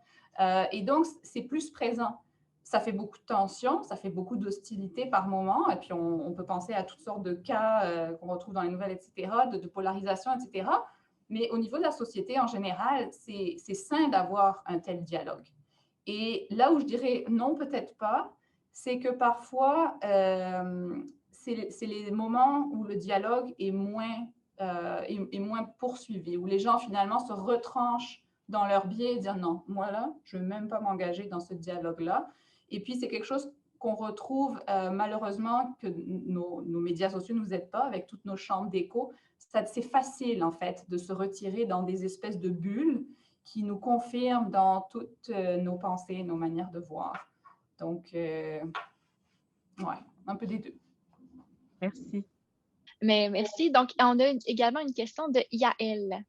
Et donc, c'est plus présent. Ça fait beaucoup de tensions, ça fait beaucoup d'hostilité par moment, et puis on peut penser à toutes sortes de cas qu'on retrouve dans les nouvelles, etc., de polarisation, etc. Mais au niveau de la société en général, c'est sain d'avoir un tel dialogue. Et là où je dirais non, peut-être pas, c'est que parfois, c'est les moments où le dialogue est moins poursuivi, où les gens finalement se retranchent dans leur biais et disent non, moi là, je ne veux même pas m'engager dans ce dialogue-là. Et puis, c'est quelque chose qu'on retrouve malheureusement que nos médias sociaux ne nous aident pas avec toutes nos chambres d'écho. C'est facile en fait de se retirer dans des espèces de bulles qui nous confirment dans toutes nos pensées, nos manières de voir. Donc, ouais, un peu des deux. Merci. Mais merci. Donc, on a également une question de Yael.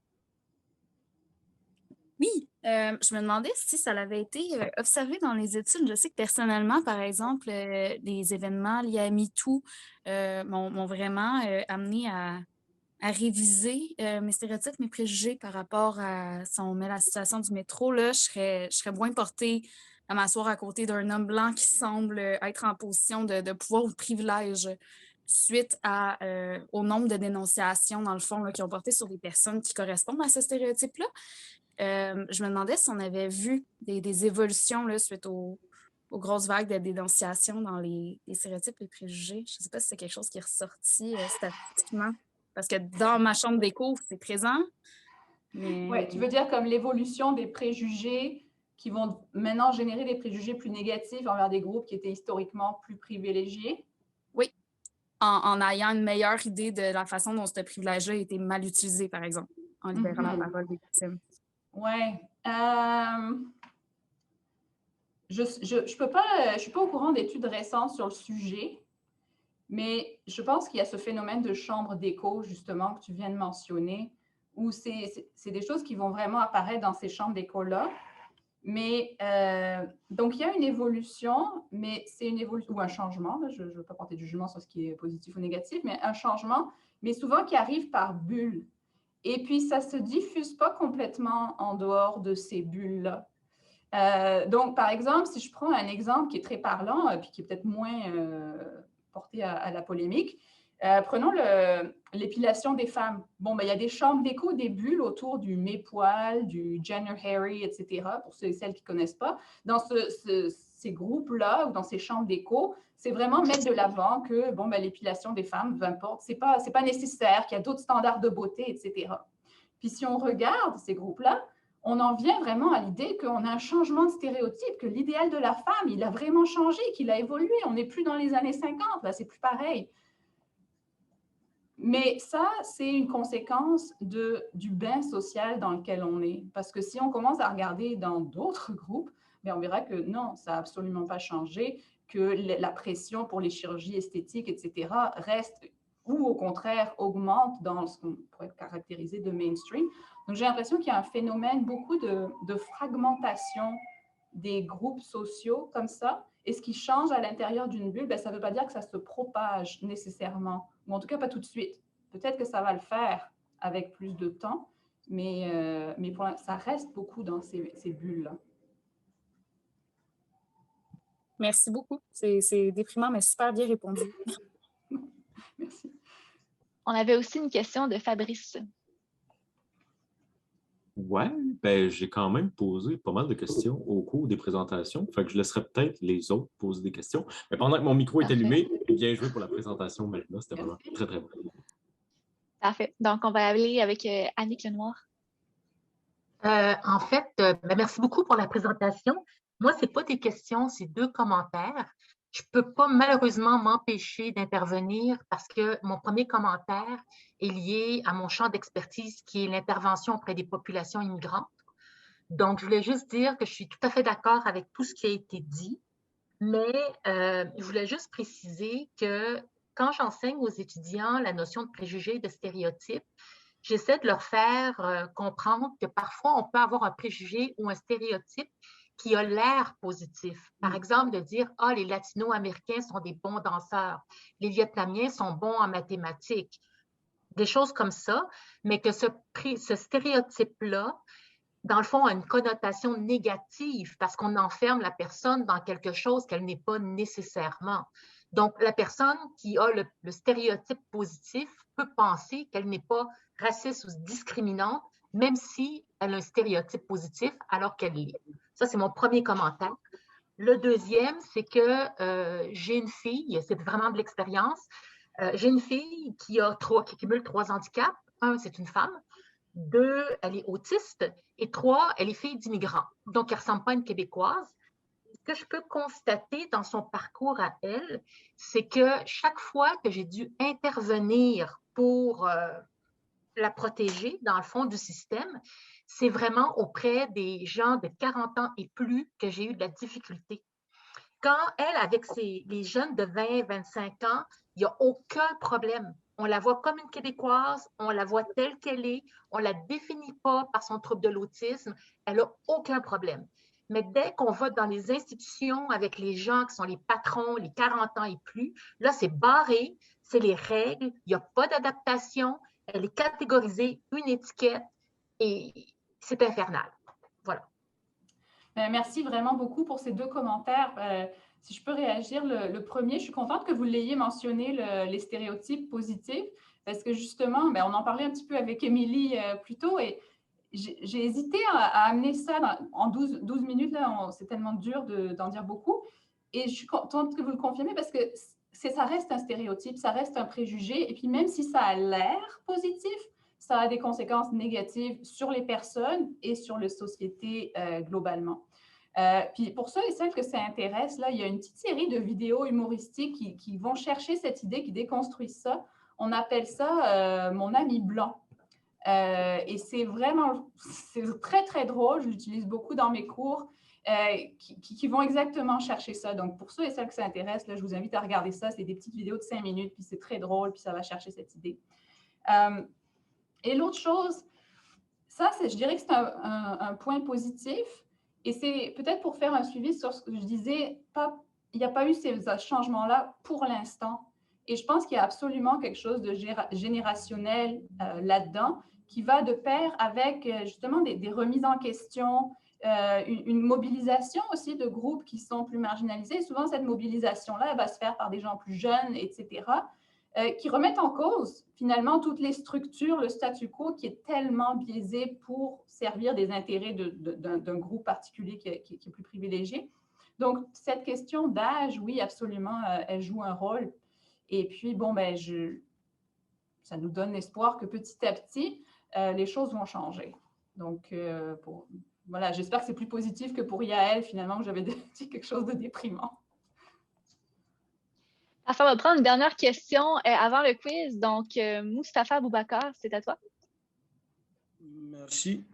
Oui, je me demandais si ça avait été observé dans les études. Je sais que personnellement, par exemple, les événements liés à MeToo m'ont vraiment amené à réviser mes stéréotypes, mes préjugés par rapport à, si on met la situation du métro, là, je serais moins portée à m'asseoir à côté d'un homme blanc qui semble être en position de pouvoir ou de privilège suite au nombre de dénonciations, dans le fond, là, qui ont porté sur des personnes qui correspondent à ce stéréotype-là. Je me demandais si on avait vu des évolutions là, suite aux grosses vagues de dénonciations dans les stéréotypes, les préjugés. Je ne sais pas si c'est quelque chose qui est ressorti statistiquement, parce que dans ma chambre d'écho, c'est présent. Mais... Oui, tu veux dire comme l'évolution des préjugés qui vont maintenant générer des préjugés plus négatifs envers des groupes qui étaient historiquement plus privilégiés? Oui, en ayant une meilleure idée de la façon dont ce privilège-là a été mal utilisé, par exemple, en libérant la parole des victimes. Oui. Je ne suis pas au courant d'études récentes sur le sujet, mais je pense qu'il y a ce phénomène de chambre d'écho, justement, que tu viens de mentionner, où c'est des choses qui vont vraiment apparaître dans ces chambres d'écho-là. Mais donc, il y a une évolution, mais c'est une évolution ou un changement. Là, je ne veux pas porter de jugement sur ce qui est positif ou négatif, mais un changement, mais souvent qui arrive par bulles. Et puis, ça ne se diffuse pas complètement en dehors de ces bulles-là. Donc, par exemple, si je prends un exemple qui est très parlant, puis qui est peut-être moins porté à la polémique, prenons l'épilation des femmes. Bon, ben, il y a des chambres d'écho, des bulles autour du Maypoil, du Jenner Harry, etc., pour ceux et celles qui ne connaissent pas. Dans ces groupes-là ou dans ces chambres d'écho, c'est vraiment mettre de l'avant que bon, ben, l'épilation des femmes, peu importe, ce n'est pas nécessaire, qu'il y a d'autres standards de beauté, etc. Puis si on regarde ces groupes-là, on en vient vraiment à l'idée qu'on a un changement de stéréotype, que l'idéal de la femme, il a vraiment changé, qu'il a évolué. On n'est plus dans les années 50, là, c'est plus pareil. Mais ça, c'est une conséquence du bain social dans lequel on est. Parce que si on commence à regarder dans d'autres groupes, bien, on verra que non, ça n'a absolument pas changé, que la pression pour les chirurgies esthétiques, etc., reste ou au contraire augmente dans ce qu'on pourrait caractériser de mainstream. Donc, j'ai l'impression qu'il y a un phénomène, beaucoup de fragmentation des groupes sociaux comme ça. Et ce qui change à l'intérieur d'une bulle, bien, ça ne veut pas dire que ça se propage nécessairement, ou en tout cas pas tout de suite. Peut-être que ça va le faire avec plus de temps, mais ça reste beaucoup dans ces bulles-là. Merci beaucoup. C'est déprimant, mais super bien répondu. Merci. On avait aussi une question de Fabrice. Ouais, ben j'ai quand même posé pas mal de questions au cours des présentations. Fait que je laisserai peut-être les autres poser des questions. Mais pendant que mon micro est allumé, bien joué pour la présentation, Malina. C'était vraiment très, très bon. Parfait. Donc, on va aller avec Annick Lenoir. En fait, ben, merci beaucoup pour la présentation. Moi, ce n'est pas des questions, c'est 2 commentaires. Je ne peux pas malheureusement m'empêcher d'intervenir parce que mon premier commentaire est lié à mon champ d'expertise qui est l'intervention auprès des populations immigrantes. Donc, je voulais juste dire que je suis tout à fait d'accord avec tout ce qui a été dit, mais je voulais juste préciser que quand j'enseigne aux étudiants la notion de préjugés, de stéréotypes, j'essaie de leur faire comprendre que parfois, on peut avoir un préjugé ou un stéréotype qui a l'air positif. Par exemple, de dire « Ah, les Latino-Américains sont des bons danseurs, les Vietnamiens sont bons en mathématiques », des choses comme ça, mais que ce stéréotype-là, dans le fond, a une connotation négative parce qu'on enferme la personne dans quelque chose qu'elle n'est pas nécessairement. Donc, la personne qui a le stéréotype positif peut penser qu'elle n'est pas raciste ou discriminante, même si elle a un stéréotype positif alors qu'elle l'est. Ça, c'est mon premier commentaire. Le deuxième, c'est que j'ai une fille, c'est vraiment de l'expérience, j'ai une fille qui cumule 3 handicaps. 1, c'est une femme. 2, elle est autiste. Et 3, elle est fille d'immigrants. Donc, elle ne ressemble pas à une Québécoise. Ce que je peux constater dans son parcours à elle, c'est que chaque fois que j'ai dû intervenir pour la protéger, dans le fond du système, c'est vraiment auprès des gens de 40 ans et plus que j'ai eu de la difficulté. Quand elle, avec les jeunes de 20, 25 ans, il n'y a aucun problème. On la voit comme une Québécoise, on la voit telle qu'elle est, on ne la définit pas par son trouble de l'autisme, elle n'a aucun problème. Mais dès qu'on va dans les institutions avec les gens qui sont les patrons, les 40 ans et plus, là, c'est barré, c'est les règles, il n'y a pas d'adaptation, elle est catégorisée, une étiquette, et c'est infernal. Voilà. Merci vraiment beaucoup pour ces 2 commentaires. Si je peux réagir, le premier, je suis contente que vous l'ayez mentionné, les stéréotypes positifs, parce que justement, on en parlait un petit peu avec Émilie plus tôt, et j'ai hésité à amener ça en 12 minutes, là, c'est tellement dur d'en dire beaucoup, et je suis contente que vous le confirmez, parce que ça reste un stéréotype, ça reste un préjugé, et puis même si ça a l'air positif, ça a des conséquences négatives sur les personnes et sur la société globalement. Puis pour ceux et celles que ça intéresse, là, il y a une petite série de vidéos humoristiques qui vont chercher cette idée, qui déconstruisent ça. On appelle ça « Mon ami blanc ». Et c'est très, très drôle. Je l'utilise beaucoup dans mes cours qui vont exactement chercher ça. Donc, pour ceux et celles que ça intéresse, là, je vous invite à regarder ça. C'est des petites vidéos de 5 minutes, puis c'est très drôle, puis ça va chercher cette idée. Et l'autre chose, ça, je dirais que c'est un point positif. Et c'est peut-être pour faire un suivi sur ce que je disais, il n'y a pas eu ces changements-là pour l'instant. Et je pense qu'il y a absolument quelque chose de générationnel là-dedans qui va de pair avec justement des remises en question, une mobilisation aussi de groupes qui sont plus marginalisés. Souvent, cette mobilisation-là, elle va se faire par des gens plus jeunes, etc., qui remettent en cause finalement toutes les structures, le statu quo qui est tellement biaisé pour servir des intérêts d'un groupe particulier qui est plus privilégié. Donc, cette question d'âge, oui, absolument, elle joue un rôle. Et puis, bon, ben, ça nous donne l'espoir que petit à petit, les choses vont changer. Donc, voilà, j'espère que c'est plus positif que pour Yael, finalement, que j'avais dit quelque chose de déprimant. On va prendre une dernière question avant le quiz. Donc, Moustapha Boubacar, c'est à toi. Merci.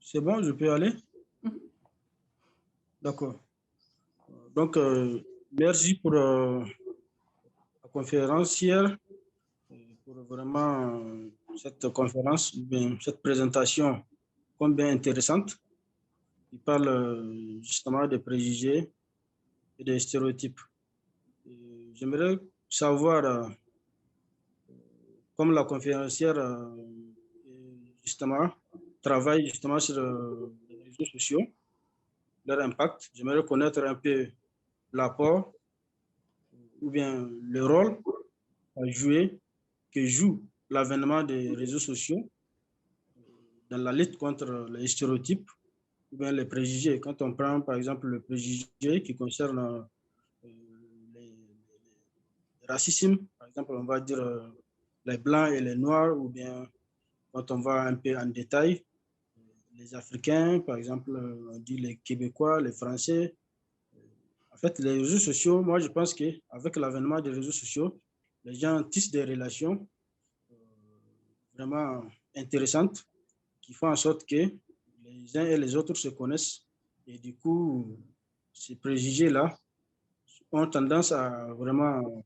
C'est bon, je peux y aller? D'accord. Donc, merci pour la conférence hier, pour vraiment cette conférence, cette présentation combien intéressante. Il parle justement des préjugés et des stéréotypes. J'aimerais savoir, comme la conférencière justement travaille justement sur les réseaux sociaux, leur impact, j'aimerais connaître un peu l'apport ou bien le rôle à jouer que joue l'avènement des réseaux sociaux dans la lutte contre les stéréotypes ou bien les préjugés. Quand on prend par exemple le préjugé qui concerne le racisme, par exemple, on va dire les blancs et les noirs, ou bien quand on va un peu en détail, les Africains, par exemple, on dit les Québécois, les Français. En fait, les réseaux sociaux, moi je pense qu'avec l'avènement des réseaux sociaux, les gens tissent des relations vraiment intéressantes qui font en sorte que les uns et les autres se connaissent. Et du coup, ces préjugés-là ont tendance à vraiment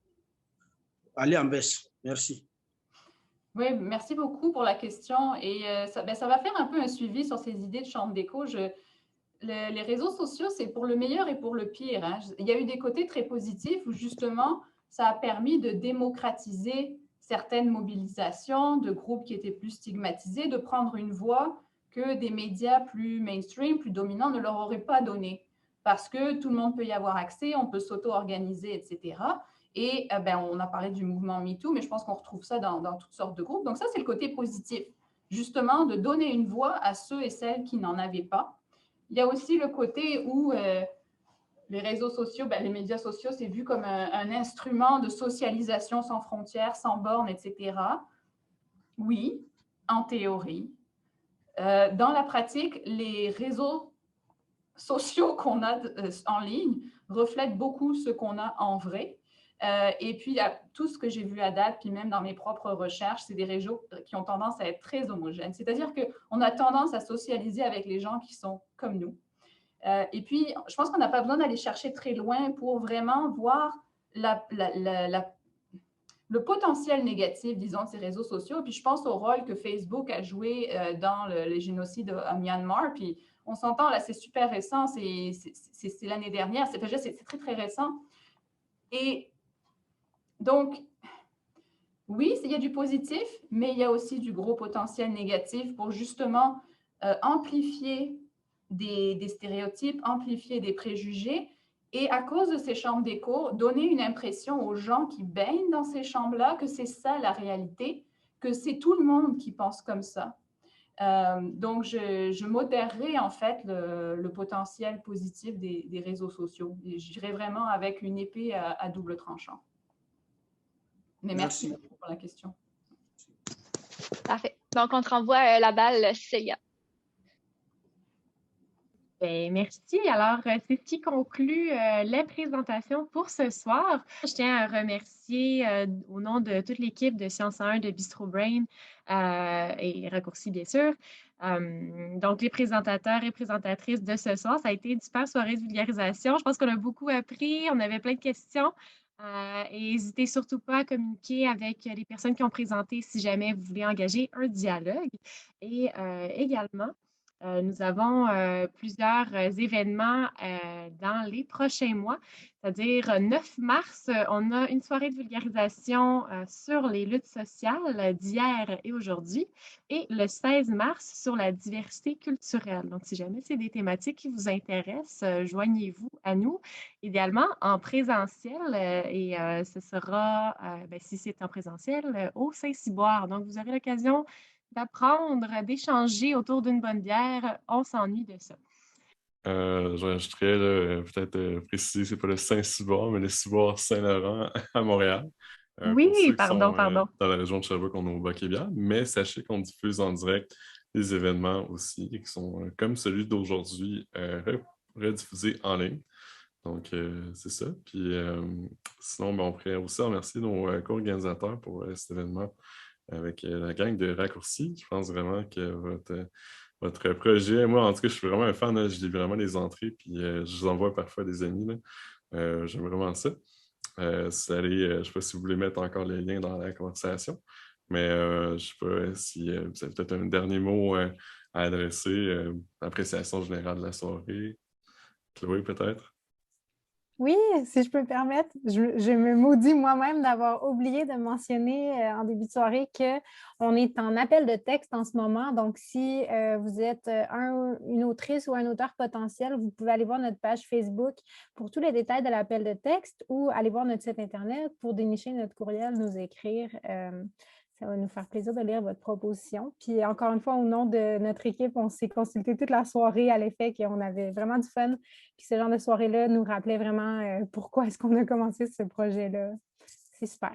aller en baisse. Merci. Oui, merci beaucoup pour la question. Et ça va faire un peu un suivi sur ces idées de chambre d'écho. Les réseaux sociaux, c'est pour le meilleur et pour le pire, hein. Il y a eu des côtés très positifs où justement, ça a permis de démocratiser certaines mobilisations de groupes qui étaient plus stigmatisés, de prendre une voix que des médias plus mainstream, plus dominants ne leur auraient pas donnée. Parce que tout le monde peut y avoir accès, on peut s'auto-organiser, etc. Et on a parlé du mouvement MeToo, mais je pense qu'on retrouve ça dans toutes sortes de groupes. Donc ça, c'est le côté positif, justement, de donner une voix à ceux et celles qui n'en avaient pas. Il y a aussi le côté où les réseaux sociaux, les médias sociaux, c'est vu comme un instrument de socialisation sans frontières, sans bornes, etc. Oui, en théorie. Dans la pratique, les réseaux sociaux qu'on a en ligne reflètent beaucoup ce qu'on a en vrai. Et puis, tout ce que j'ai vu à date, puis même dans mes propres recherches, c'est des réseaux qui ont tendance à être très homogènes. C'est-à-dire qu'on a tendance à socialiser avec les gens qui sont comme nous. Et puis, je pense qu'on n'a pas besoin d'aller chercher très loin pour vraiment voir le potentiel négatif, disons, de ces réseaux sociaux. Puis, je pense au rôle que Facebook a joué dans les génocides à Myanmar. Puis, on s'entend, là, c'est super récent, c'est l'année dernière, c'est très, très récent. Et donc, oui, il y a du positif, mais il y a aussi du gros potentiel négatif pour justement amplifier des stéréotypes, amplifier des préjugés et à cause de ces chambres d'écho, donner une impression aux gens qui baignent dans ces chambres-là que c'est ça la réalité, que c'est tout le monde qui pense comme ça. Donc, je modérerai en fait le potentiel positif des réseaux sociaux. J'irai vraiment avec une épée à double tranchant. Mais merci beaucoup pour la question. Parfait. Donc, on te renvoie la balle, Célia. Merci. Alors, c'est ce qui conclut la présentation pour ce soir. Je tiens à remercier au nom de toute l'équipe de Sciences 1 de Bistro Brain et Raccourci, bien sûr. Donc, les présentateurs et présentatrices de ce soir, ça a été une super soirée de vulgarisation. Je pense qu'on a beaucoup appris, on avait plein de questions. Et n'hésitez surtout pas à communiquer avec les personnes qui ont présenté si jamais vous voulez engager un dialogue. Et également, nous avons plusieurs événements dans les prochains mois, c'est-à-dire 9 mars, on a une soirée de vulgarisation sur les luttes sociales d'hier et aujourd'hui, et le 16 mars sur la diversité culturelle. Donc, si jamais c'est des thématiques qui vous intéressent, joignez-vous à nous, idéalement en présentiel, et ce sera, si c'est en présentiel, au Saint-Cyboire. Donc, vous aurez l'occasion d'apprendre, d'échanger autour d'une bonne bière. On s'ennuie de ça. Je rajouterais peut-être préciser, c'est pas le Saint-Cyboire, mais le Cyboire Saint-Laurent à Montréal. Pour Oui, ceux qui pardon, sont pardon. dans la région de Sherbrooke, on est au Bac-et-Bière, mais sachez qu'on diffuse en direct des événements aussi qui sont comme celui d'aujourd'hui, rediffusés en ligne. Donc, c'est ça. Puis sinon, on pourrait aussi remercier nos co-organisateurs pour cet événement avec la gang de Raccourci. Je pense vraiment que votre projet, moi, en tout cas, je suis vraiment un fan. Là, je lis vraiment les entrées, puis je vous envoie parfois des amis. J'aime vraiment ça. Je ne sais pas si vous voulez mettre encore les liens dans la conversation, mais je ne sais pas si vous avez peut-être un dernier mot à adresser, appréciation générale de la soirée. Chloé, peut-être? Oui, si je peux me permettre, je me maudis moi-même d'avoir oublié de mentionner en début de soirée qu'on est en appel de texte en ce moment. Donc, si vous êtes une autrice ou un auteur potentiel, vous pouvez aller voir notre page Facebook pour tous les détails de l'appel de texte ou aller voir notre site Internet pour dénicher notre courriel, nous écrire. Ça va nous faire plaisir de lire votre proposition. Puis encore une fois, au nom de notre équipe, on s'est consulté toute la soirée à l'effet qu'on avait vraiment du fun. Puis ce genre de soirée-là nous rappelait vraiment pourquoi est-ce qu'on a commencé ce projet-là. C'est super.